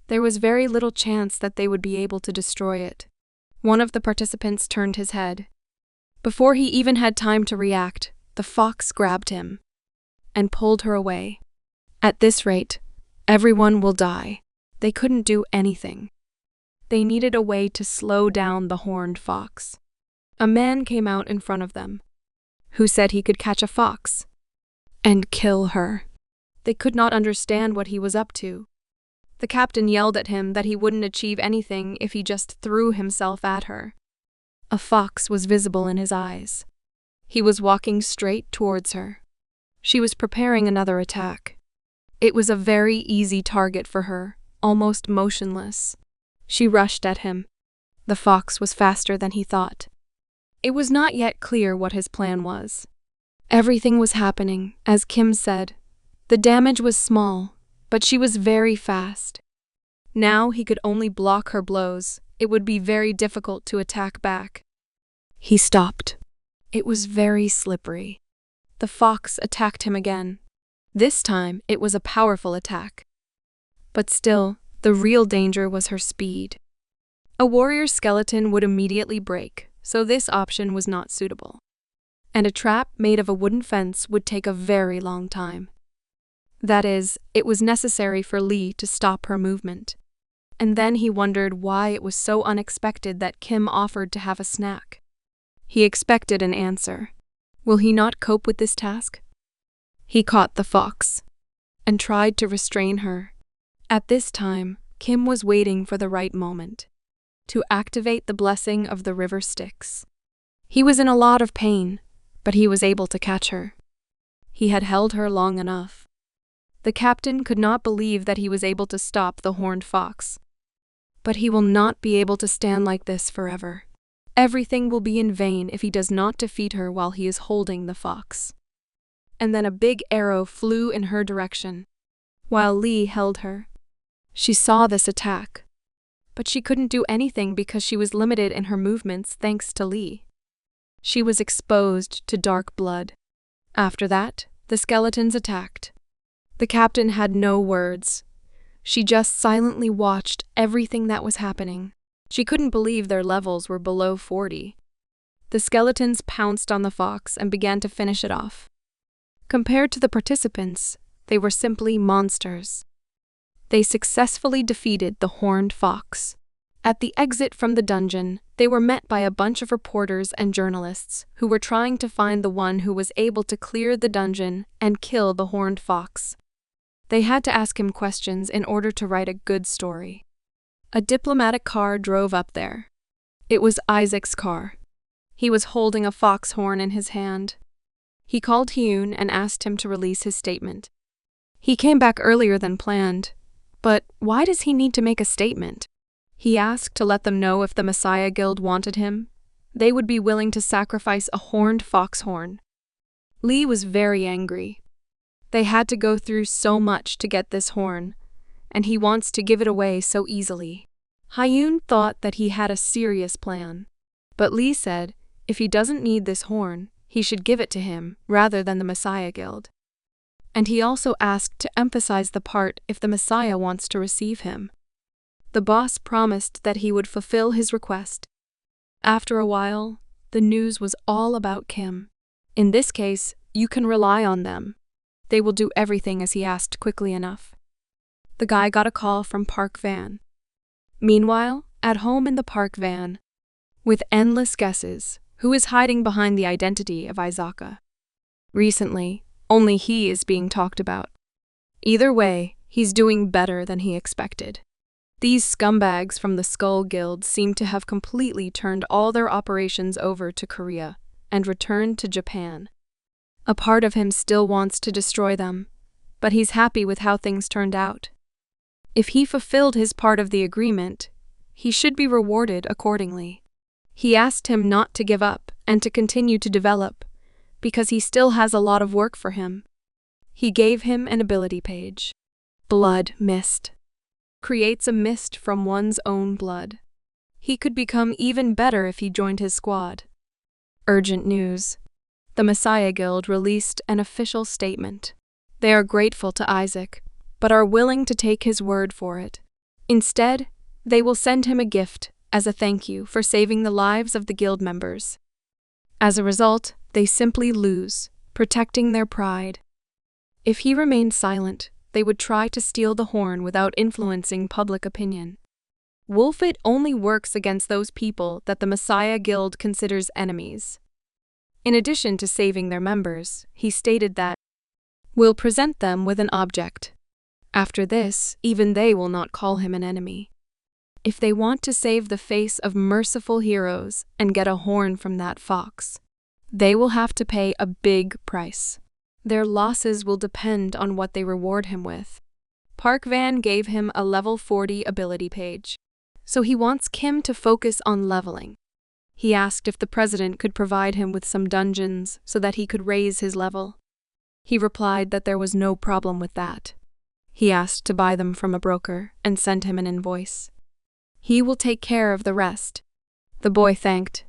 There was very little chance that they would be able to destroy it. One of the participants turned his head. Before he even had time to react, the fox grabbed him and pulled her away. At this rate, everyone will die. They couldn't do anything. They needed a way to slow down the horned fox. A man came out in front of them, who said he could catch a fox and kill her. They could not understand what he was up to. The captain yelled at him that he wouldn't achieve anything if he just threw himself at her. A fox was visible in his eyes. He was walking straight towards her. She was preparing another attack. It was a very easy target for her, almost motionless. She rushed at him. The fox was faster than he thought. It was not yet clear what his plan was. Everything was happening, as Kim said. The damage was small, but she was very fast. Now he could only block her blows. It would be very difficult to attack back. He stopped. It was very slippery. The fox attacked him again. This time, it was a powerful attack. But still, the real danger was her speed. A warrior skeleton would immediately break, so this option was not suitable. And a trap made of a wooden fence would take a very long time. That is, it was necessary for Lee to stop her movement. And then he wondered why it was so unexpected that Kim offered to have a snack. He expected an answer. Will he not cope with this task? He caught the fox and tried to restrain her. At this time, Kim was waiting for the right moment to activate the blessing of the river Styx. He was in a lot of pain, but he was able to catch her. He had held her long enough. The captain could not believe that he was able to stop the horned fox. But he will not be able to stand like this forever. Everything will be in vain if he does not defeat her while he is holding the fox. And then a big arrow flew in her direction, while Lee held her. She saw this attack, but she couldn't do anything because she was limited in her movements thanks to Lee. She was exposed to dark blood. After that, the skeletons attacked. The captain had no words. She just silently watched everything that was happening. She couldn't believe their levels were below 40. The skeletons pounced on the fox and began to finish it off. Compared to the participants, they were simply monsters. They successfully defeated the horned fox. At the exit from the dungeon, they were met by a bunch of reporters and journalists who were trying to find the one who was able to clear the dungeon and kill the horned fox. They had to ask him questions in order to write a good story. A diplomatic car drove up there. It was Isaac's car. He was holding a fox horn in his hand. He called Hyun and asked him to release his statement. He came back earlier than planned. But why does he need to make a statement? He asked to let them know if the Messiah Guild wanted him. They would be willing to sacrifice a horned fox horn. Lee was very angry. They had to go through so much to get this horn, and he wants to give it away so easily. Hyun thought that he had a serious plan. But Lee said, if he doesn't need this horn, he should give it to him rather than the Messiah Guild. And he also asked to emphasize the part if the Messiah wants to receive him. The boss promised that he would fulfill his request. After a while, the news was all about Kim. In this case, you can rely on them. They will do everything as he asked quickly enough. The guy got a call from Park Van. Meanwhile, at home in the Park Van, with endless guesses, who is hiding behind the identity of Isaka? Recently, only he is being talked about. Either way, he's doing better than he expected. These scumbags from the Skull Guild seem to have completely turned all their operations over to Korea and returned to Japan. A part of him still wants to destroy them, but he's happy with how things turned out. If he fulfilled his part of the agreement, he should be rewarded accordingly. He asked him not to give up and to continue to develop, because he still has a lot of work for him. He gave him an ability page. Blood mist. Creates a mist from one's own blood. He could become even better if he joined his squad. Urgent news. The Messiah Guild released an official statement. They are grateful to Isaac, but are willing to take his word for it. Instead, they will send him a gift as a thank you for saving the lives of the guild members. As a result, they simply lose, protecting their pride. If he remained silent, they would try to steal the horn without influencing public opinion. Wolfit only works against those people that the Messiah Guild considers enemies. In addition to saving their members, he stated that we'll present them with an object. After this, even they will not call him an enemy. If they want to save the face of merciful heroes and get a horn from that fox, they will have to pay a big price. Their losses will depend on what they reward him with. Park Van gave him a level 40 ability page, so he wants Kim to focus on leveling. He asked if the president could provide him with some dungeons so that he could raise his level. He replied that there was no problem with that. He asked to buy them from a broker and sent him an invoice. He will take care of the rest. The boy thanked.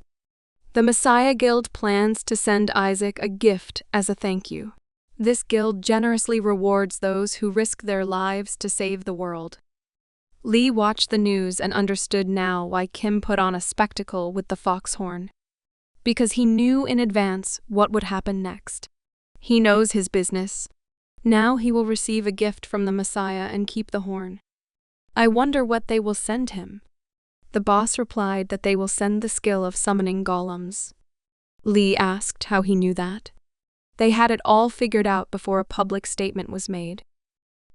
The Messiah Guild plans to send Isaac a gift as a thank you. This guild generously rewards those who risk their lives to save the world. Lee watched the news and understood now why Kim put on a spectacle with the foxhorn. Because he knew in advance what would happen next. He knows his business. Now he will receive a gift from the Messiah and keep the horn. I wonder what they will send him. The boss replied that they will send the skill of summoning golems. Lee asked how he knew that. They had it all figured out before a public statement was made.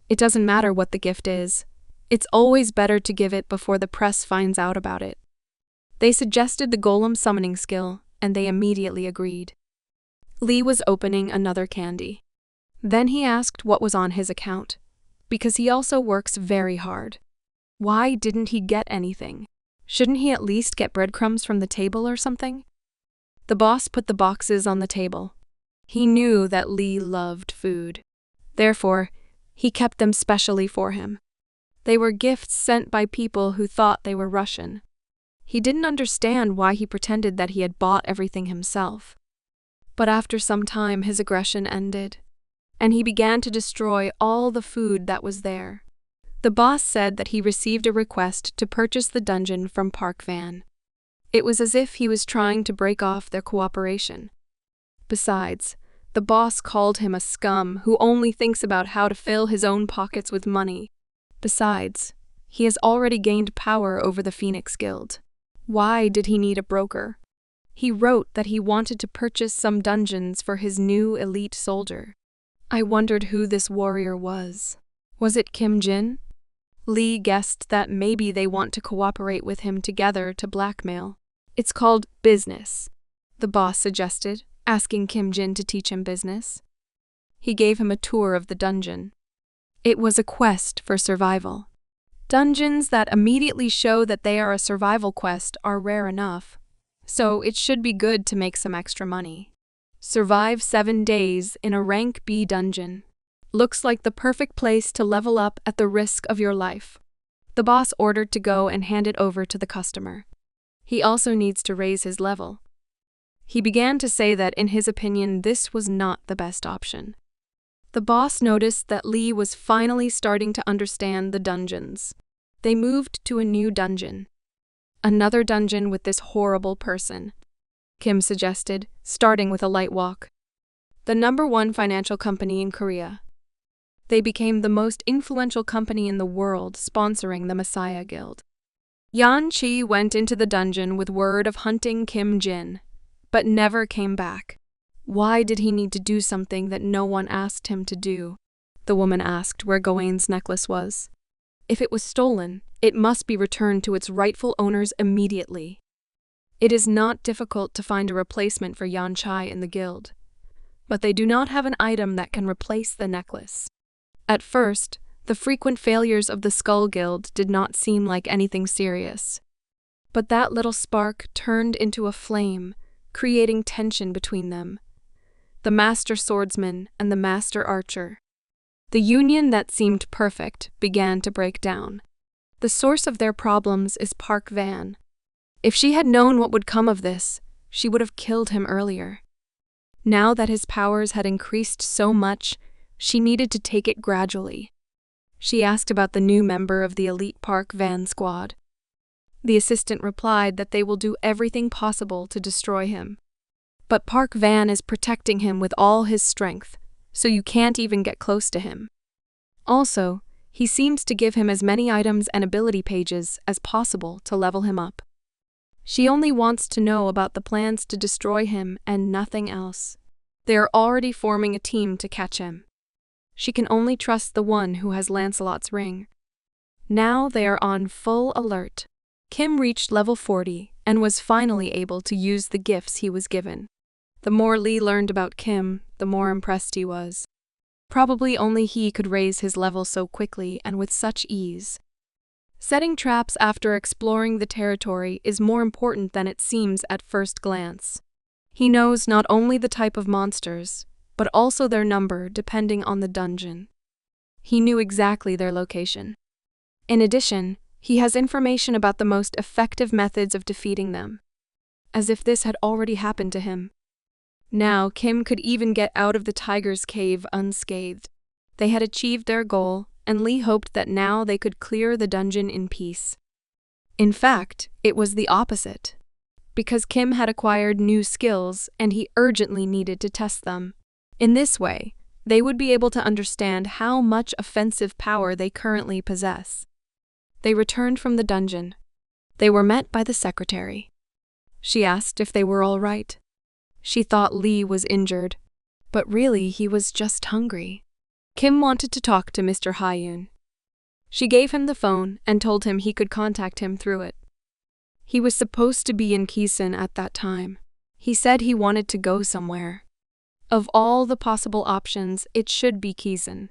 It doesn't matter what the gift is. It's always better to give it before the press finds out about it. They suggested the golem summoning skill, and they immediately agreed. Lee was opening another candy. Then he asked what was on his account, because he also works very hard. Why didn't he get anything? Shouldn't he at least get breadcrumbs from the table or something? The boss put the boxes on the table. He knew that Lee loved food. Therefore, he kept them specially for him. They were gifts sent by people who thought they were Russian. He didn't understand why he pretended that he had bought everything himself. But after some time, his aggression ended, and he began to destroy all the food that was there. The boss said that he received a request to purchase the dungeon from Park Van. It was as if he was trying to break off their cooperation. Besides, the boss called him a scum who only thinks about how to fill his own pockets with money. Besides, he has already gained power over the Phoenix Guild. Why did he need a broker? He wrote that he wanted to purchase some dungeons for his new elite soldier. I wondered who this warrior was. Was it Kim Jin? Lee guessed that maybe they want to cooperate with him together to blackmail. It's called business, the boss suggested, asking Kim Jin to teach him business. He gave him a tour of the dungeon. It was a quest for survival. Dungeons that immediately show that they are a survival quest are rare enough, so it should be good to make some extra money. Survive 7 days in a rank B dungeon. Looks like the perfect place to level up at the risk of your life. The boss ordered to go and hand it over to the customer. He also needs to raise his level. He began to say that, in his opinion, this was not the best option. The boss noticed that Lee was finally starting to understand the dungeons. They moved to a new dungeon. Another dungeon with this horrible person, Kim suggested, starting with a light walk. The #1 financial company in Korea. They became the most influential company in the world, sponsoring the Messiah Guild. Yanchai went into the dungeon with word of hunting Kim Jin, but never came back. Why did he need to do something that no one asked him to do? The woman asked where Gawain's necklace was. If it was stolen, it must be returned to its rightful owners immediately. It is not difficult to find a replacement for Yanchai in the guild, but they do not have an item that can replace the necklace. At first, the frequent failures of the Skull Guild did not seem like anything serious. But that little spark turned into a flame, creating tension between them. the master swordsman and the master archer. The union that seemed perfect began to break down. The source of their problems is Park Van. If she had known what would come of this, she would have killed him earlier. Now that his powers had increased so much, she needed to take it gradually. She asked about the new member of the elite Park Van squad. The assistant replied that they will do everything possible to destroy him. But Park Van is protecting him with all his strength, so you can't even get close to him. Also, he seems to give him as many items and ability pages as possible to level him up. She only wants to know about the plans to destroy him and nothing else. They are already forming a team to catch him. She can only trust the one who has Lancelot's ring. Now they are on full alert. Kim reached level 40 and was finally able to use the gifts he was given. The more Lee learned about Kim, the more impressed he was. Probably only he could raise his level so quickly and with such ease. Setting traps after exploring the territory is more important than it seems at first glance. He knows not only the type of monsters, but also their number depending on the dungeon. He knew exactly their location. In addition, he has information about the most effective methods of defeating them. As if this had already happened to him. Now Kim could even get out of the tiger's cave unscathed. They had achieved their goal, and Lee hoped that now they could clear the dungeon in peace. In fact, it was the opposite. Because Kim had acquired new skills and he urgently needed to test them. In this way, they would be able to understand how much offensive power they currently possess. They returned from the dungeon. They were met by the secretary. She asked if they were all right. She thought Lee was injured, but really he was just hungry. Kim wanted to talk to Mr. Hyun. She gave him the phone and told him he could contact him through it. He was supposed to be in Kison at that time. He said he wanted to go somewhere. Of all the possible options, it should be Kison.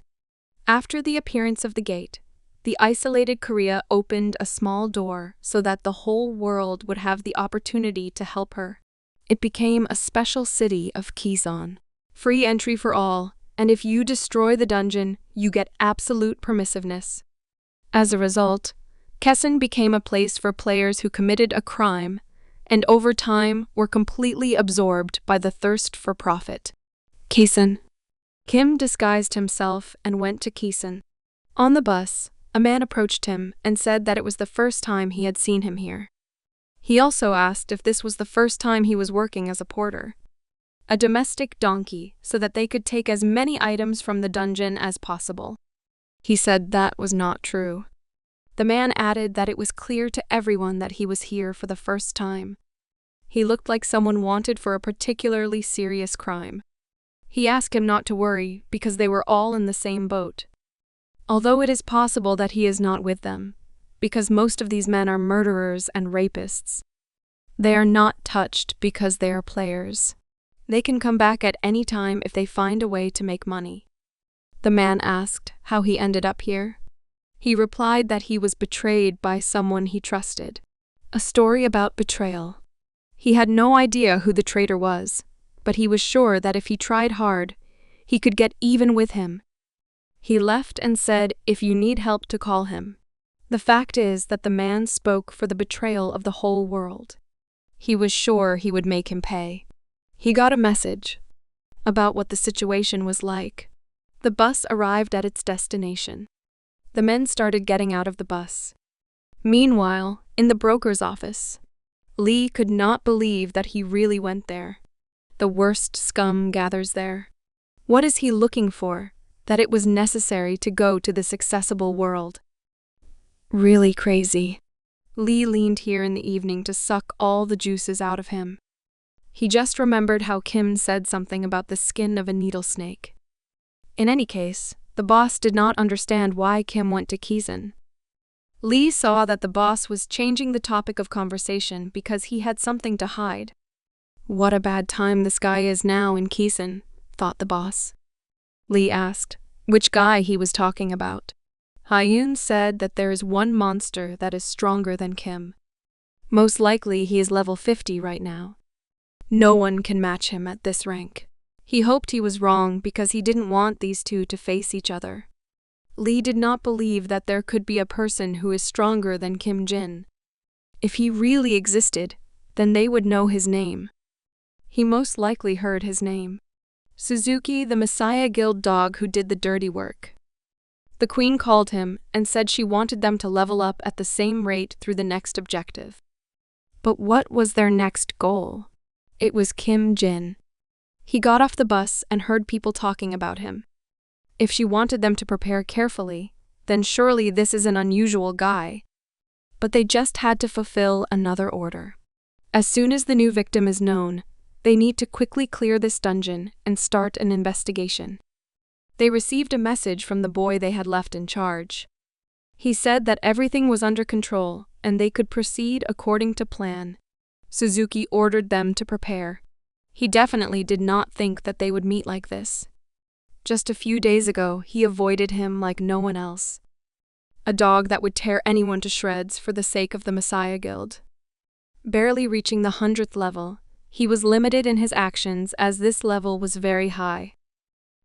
After the appearance of the gate, the isolated Korea opened a small door so that the whole world would have the opportunity to help her. It became a special city of Kison. Free entry for all, and if you destroy the dungeon, you get absolute permissiveness. As a result, Kison became a place for players who committed a crime and over time were completely absorbed by the thirst for profit. Kison. Kim disguised himself and went to Kison. On the bus, a man approached him and said that it was the first time he had seen him here. He also asked if this was the first time he was working as a porter. A domestic donkey, so that they could take as many items from the dungeon as possible. He said that was not true. The man added that it was clear to everyone that he was here for the first time. He looked like someone wanted for a particularly serious crime. He asked him not to worry because they were all in the same boat. Although it is possible that he is not with them, because most of these men are murderers and rapists. They are not touched because they are players. They can come back at any time if they find a way to make money. The man asked how he ended up here. He replied that he was betrayed by someone he trusted. A story about betrayal. He had no idea who the traitor was, but he was sure that if he tried hard, he could get even with him. He left and said if you need help to call him. The fact is that the man spoke for the betrayal of the whole world. He was sure he would make him pay. He got a message about what the situation was like. The bus arrived at its destination. The men started getting out of the bus. Meanwhile, in the broker's office, Lee could not believe that he really went there. The worst scum gathers there. What is he looking for, that it was necessary to go to this accessible world? Really crazy. Lee leaned here in the evening to suck all the juices out of him. He just remembered how Kim said something about the skin of a needle snake. In any case, the boss did not understand why Kim went to Kison. Lee saw that the boss was changing the topic of conversation because he had something to hide. What a bad time this guy is now in Kison, thought the boss. Lee asked which guy he was talking about. Hyun said that there is one monster that is stronger than Kim. Most likely he is level 50 right now. No one can match him at this rank. He hoped he was wrong because he didn't want these two to face each other. Lee did not believe that there could be a person who is stronger than Kim Jin. If he really existed, then they would know his name. He most likely heard his name. Suzuki, the Messiah Guild dog who did the dirty work. The queen called him and said she wanted them to level up at the same rate through the next objective. But what was their next goal? It was Kim Jin. He got off the bus and heard people talking about him. If she wanted them to prepare carefully, then surely this is an unusual guy. But they just had to fulfill another order. As soon as the new victim is known, they need to quickly clear this dungeon and start an investigation. They received a message from the boy they had left in charge. He said that everything was under control and they could proceed according to plan. Suzuki ordered them to prepare. He definitely did not think that they would meet like this. Just a few days ago, he avoided him like no one else. A dog that would tear anyone to shreds for the sake of the Messiah Guild. Barely reaching the 100th level, he was limited in his actions as this level was very high.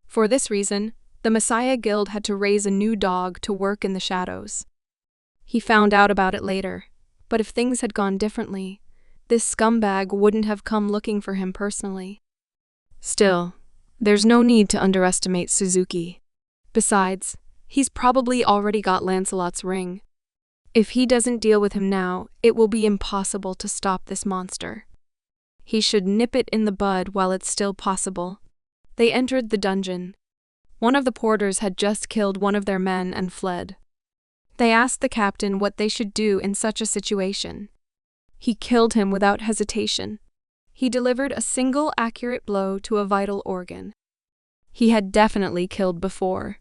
For this reason, the Messiah Guild had to raise a new dog to work in the shadows. He found out about it later, but if things had gone differently, this scumbag wouldn't have come looking for him personally. Still, there's no need to underestimate Suzuki. Besides, he's probably already got Lancelot's ring. If he doesn't deal with him now, it will be impossible to stop this monster. He should nip it in the bud while it's still possible. They entered the dungeon. One of the porters had just killed one of their men and fled. They asked the captain what they should do in such a situation. He killed him without hesitation. He delivered a single accurate blow to a vital organ. He had definitely killed before.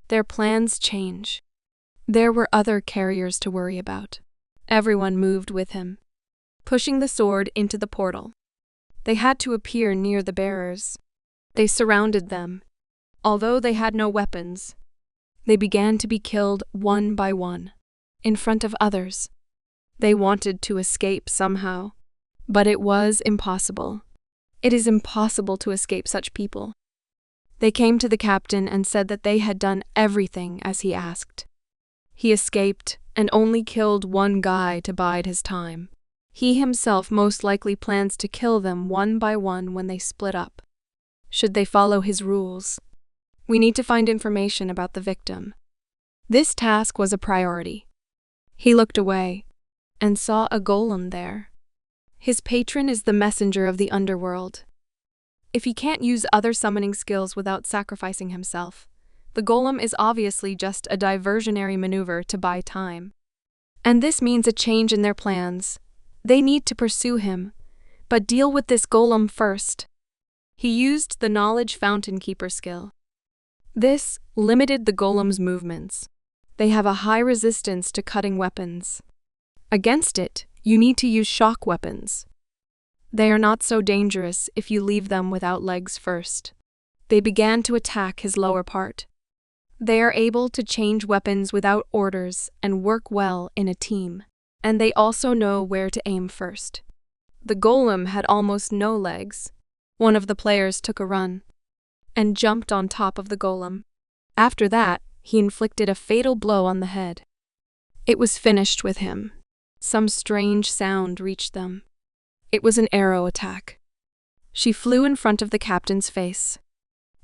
Their plans change. There were other carriers to worry about. Everyone moved with him, pushing the sword into the portal. They had to appear near the bearers. They surrounded them. Although they had no weapons, they began to be killed one by one, in front of others. They wanted to escape somehow, but it was impossible. It is impossible to escape such people. They came to the captain and said that they had done everything as he asked. He escaped and only killed one guy to bide his time. He himself most likely plans to kill them one by one when they split up. Should they follow his rules? We need to find information about the victim. This task was a priority. He looked away and saw a golem there. His patron is the messenger of the underworld. If he can't use other summoning skills without sacrificing himself, the golem is obviously just a diversionary maneuver to buy time. And this means a change in their plans. They need to pursue him, but deal with this golem first. He used the Knowledge Fountain Keeper skill. This limited the golem's movements. They have a high resistance to cutting weapons. Against it, you need to use shock weapons. They are not so dangerous if you leave them without legs first. They began to attack his lower part. They are able to change weapons without orders and work well in a team. And they also know where to aim first. The golem had almost no legs. One of the players took a run and jumped on top of the golem. After that, he inflicted a fatal blow on the head. It was finished with him. Some strange sound reached them. It was an arrow attack. She flew in front of the captain's face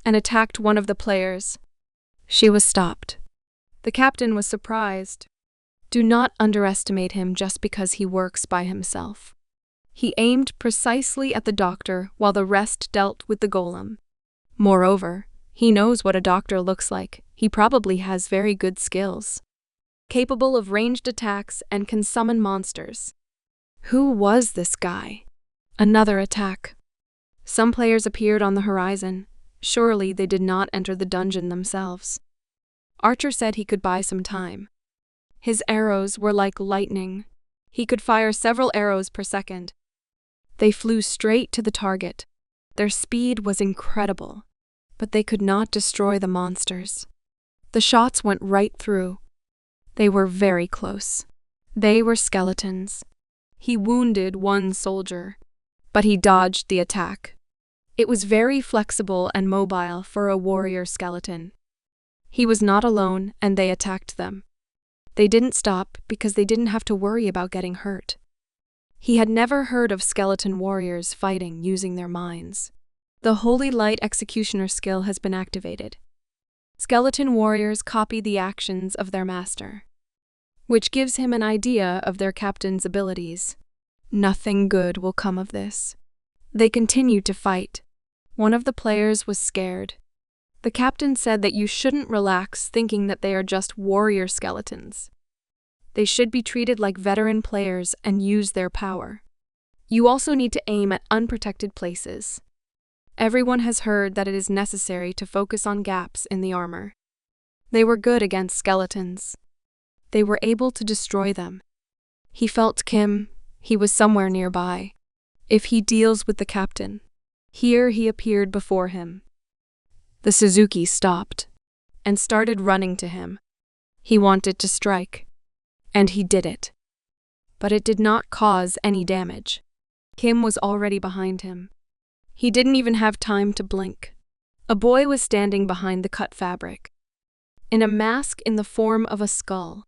and attacked one of the players. She was stopped. The captain was surprised. Do not underestimate him just because he works by himself. He aimed precisely at the doctor while the rest dealt with the golem. Moreover, he knows what a doctor looks like. He probably has very good skills, capable of ranged attacks and can summon monsters. Who was this guy? Another attack. Some players appeared on the horizon. Surely they did not enter the dungeon themselves. Archer said he could buy some time. His arrows were like lightning. He could fire several arrows per second. They flew straight to the target. Their speed was incredible, but they could not destroy the monsters. The shots went right through. They were very close. They were skeletons. He wounded one soldier, but he dodged the attack. It was very flexible and mobile for a warrior skeleton. He was not alone, and they attacked them. They didn't stop because they didn't have to worry about getting hurt. He had never heard of skeleton warriors fighting using their minds. The Holy Light Executioner skill has been activated. Skeleton warriors copy the actions of their master, which gives him an idea of their captain's abilities. Nothing good will come of this. They continued to fight. One of the players was scared. The captain said that you shouldn't relax thinking that they are just warrior skeletons. They should be treated like veteran players and use their power. You also need to aim at unprotected places. Everyone has heard that it is necessary to focus on gaps in the armor. They were good against skeletons. They were able to destroy them. He felt Kim. He was somewhere nearby. If he deals with the captain. Here he appeared before him. The Suzuki stopped and started running to him. He wanted to strike, and he did it. But it did not cause any damage. Kim was already behind him. He didn't even have time to blink. A boy was standing behind the cut fabric, in a mask in the form of a skull.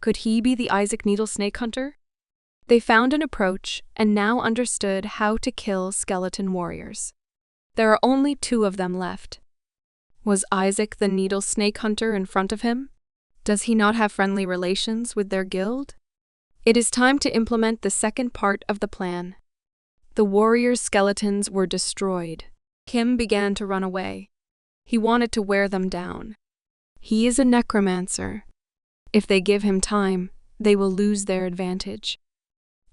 Could he be the Isaac Needle Snake Hunter? They found an approach and now understood how to kill skeleton warriors. There are only 2 of them left. Was Isaac the Needle Snake Hunter in front of him? Does he not have friendly relations with their guild? It is time to implement the second part of the plan. The warriors' skeletons were destroyed. Kim began to run away. He wanted to wear them down. He is a necromancer. If they give him time, they will lose their advantage.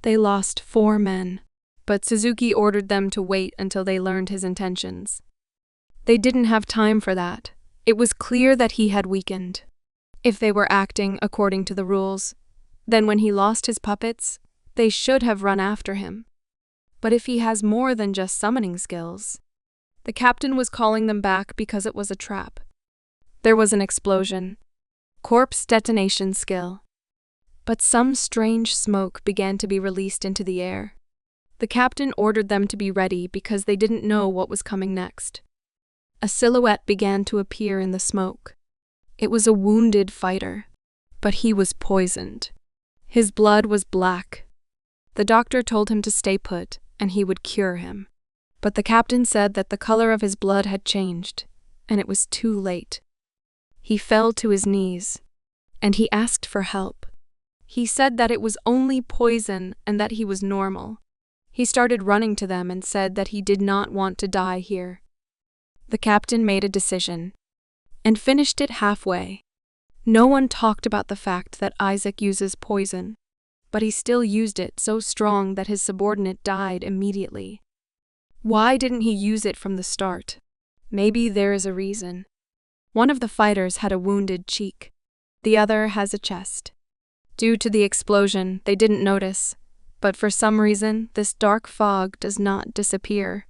They lost 4 men, but Suzuki ordered them to wait until they learned his intentions. They didn't have time for that. It was clear that he had weakened. If they were acting according to the rules, then when he lost his puppets, they should have run after him. But if he has more than just summoning skills, the captain was calling them back because it was a trap. There was an explosion. Corpse detonation skill. But some strange smoke began to be released into the air. The captain ordered them to be ready because they didn't know what was coming next. A silhouette began to appear in the smoke. It was a wounded fighter, but he was poisoned. His blood was black. The doctor told him to stay put, and he would cure him. But the captain said that the color of his blood had changed, and it was too late. He fell to his knees, and he asked for help. He said that it was only poison and that he was normal. He started running to them and said that he did not want to die here. The captain made a decision, and finished it halfway. No one talked about the fact that Isaac uses poison, but he still used it so strong that his subordinate died immediately. Why didn't he use it from the start? Maybe there is a reason. One of the fighters had a wounded cheek. The other has a chest. Due to the explosion, they didn't notice, but for some reason, this dark fog does not disappear.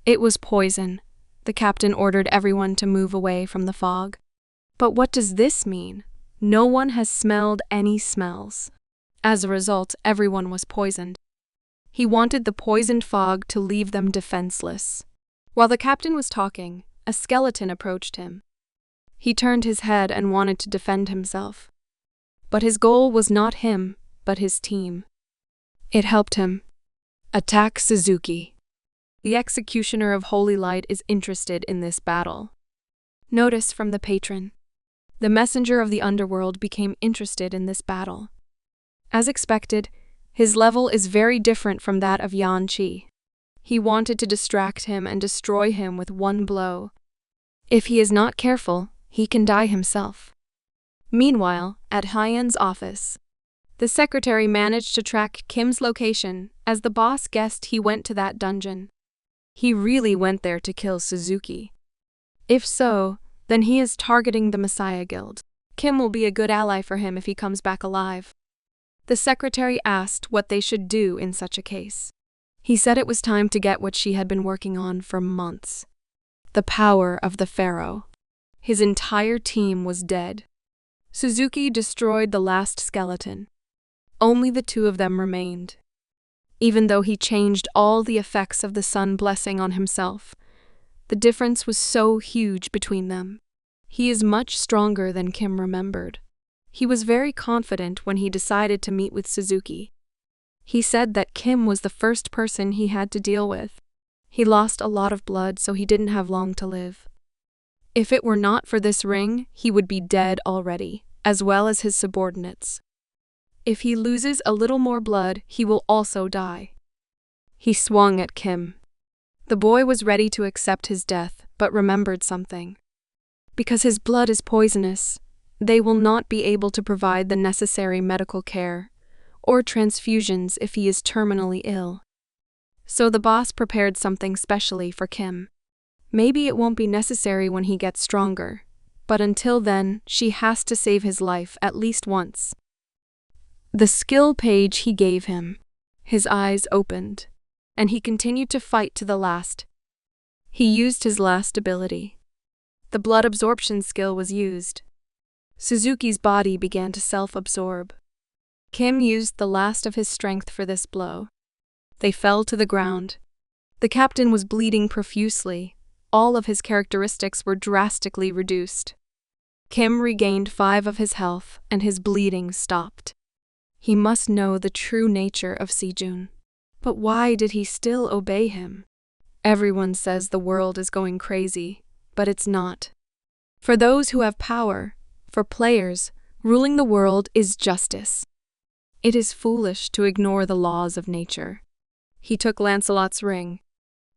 It was poison. The captain ordered everyone to move away from the fog. But what does this mean? No one has smelled any smells. As a result, everyone was poisoned. He wanted the poisoned fog to leave them defenseless. While the captain was talking, a skeleton approached him. He turned his head and wanted to defend himself. But his goal was not him, but his team. It helped him. Attack Suzuki. The executioner of Holy Light is interested in this battle. Notice from the patron. The messenger of the underworld became interested in this battle. As expected, his level is very different from that of Yanchai. He wanted to distract him and destroy him with one blow. If he is not careful, he can die himself. Meanwhile, at Hyen's office, the secretary managed to track Kim's location as the boss guessed he went to that dungeon. He really went there to kill Suzuki. If so, then he is targeting the Messiah Guild. Kim will be a good ally for him if he comes back alive. The secretary asked what they should do in such a case. He said it was time to get what she had been working on for months. The power of the Pharaoh. His entire team was dead. Suzuki destroyed the last skeleton. Only the 2 of them remained. even though he changed all the effects of the sun blessing on himself. The difference was so huge between them. He is much stronger than Kim remembered. He was very confident when he decided to meet with Suzuki. He said that Kim was the first person he had to deal with. He lost a lot of blood, so he didn't have long to live. If it were not for this ring, he would be dead already, as well as his subordinates. If he loses a little more blood, he will also die. He swung at Kim. The boy was ready to accept his death, but remembered something. Because his blood is poisonous, they will not be able to provide the necessary medical care or transfusions if he is terminally ill. So the boss prepared something specially for Kim. Maybe it won't be necessary when he gets stronger, but until then, she has to save his life at least once. The skill page he gave him. His eyes opened, and he continued to fight to the last. He used his last ability. The blood absorption skill was used. Suzuki's body began to self-absorb. Kim used the last of his strength for this blow. They fell to the ground. The captain was bleeding profusely. All of his characteristics were drastically reduced. Kim regained 5 of his health, and his bleeding stopped. He must know the true nature of Sejun. But why did he still obey him? Everyone says the world is going crazy, but it's not. For those who have power, for players, ruling the world is justice. It is foolish to ignore the laws of nature. He took Lancelot's ring.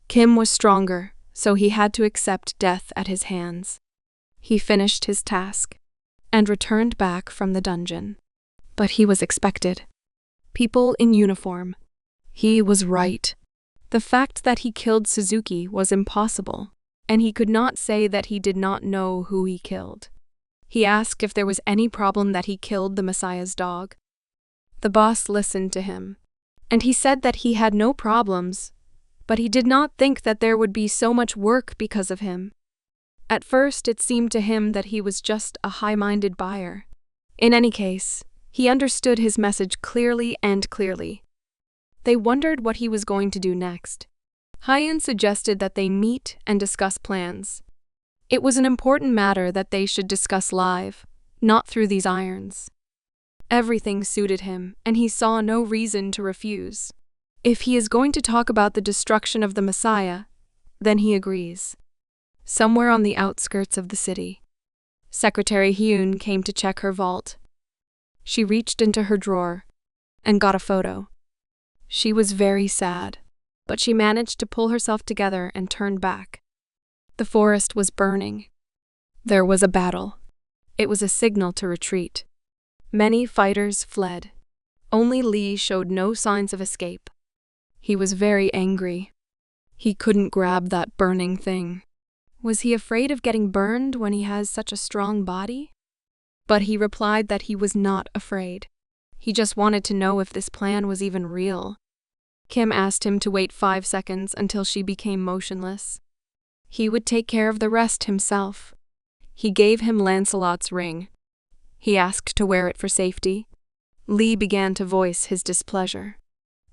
Kim was stronger, so he had to accept death at his hands. He finished his task and returned back from the dungeon. But he was expected. People in uniform. He was right. The fact that he killed Suzuki was impossible, and he could not say that he did not know who he killed. He asked if there was any problem that he killed the Messiah's dog. The boss listened to him, and he said that he had no problems, but he did not think that there would be so much work because of him. At first, it seemed to him that he was just a high-minded buyer. In any case, he understood his message clearly and clearly. They wondered what he was going to do next. Hyun suggested that they meet and discuss plans. It was an important matter that they should discuss live, not through these irons. Everything suited him, and he saw no reason to refuse. If he is going to talk about the destruction of the Messiah, then he agrees. Somewhere on the outskirts of the city, Secretary Hyun came to check her vault. She reached into her drawer and got a photo. She was very sad, but she managed to pull herself together and turned back. The forest was burning. There was a battle. It was a signal to retreat. Many fighters fled. Only Lee showed no signs of escape. He was very angry. He couldn't grab that burning thing. Was he afraid of getting burned when he has such a strong body? But he replied that he was not afraid. He just wanted to know if this plan was even real. Kim asked him to wait 5 seconds until she became motionless. He would take care of the rest himself. He gave him Lancelot's ring. He asked to wear it for safety. Lee began to voice his displeasure.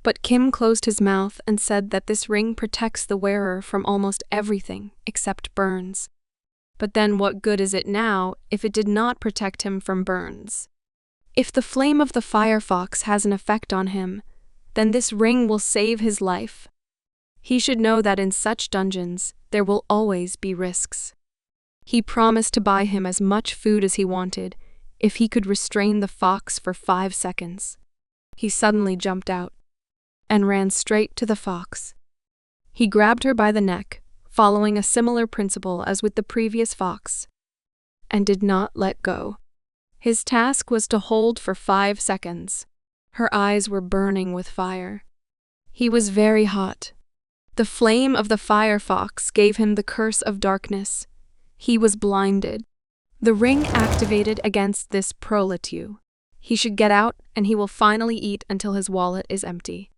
But Kim closed his mouth and said that this ring protects the wearer from almost everything except burns. But then what good is it now if it did not protect him from burns? If the flame of the firefox has an effect on him, then this ring will save his life. He should know that in such dungeons, there will always be risks. He promised to buy him as much food as he wanted if he could restrain the fox for 5 seconds. He suddenly jumped out and ran straight to the fox. He grabbed her by the neck, following a similar principle as with the previous fox, and did not let go. His task was to hold for 5 seconds. Her eyes were burning with fire. He was very hot. The flame of the firefox gave him the curse of darkness. He was blinded. The ring activated against this prolatu. He should get out, and he will finally eat until his wallet is empty.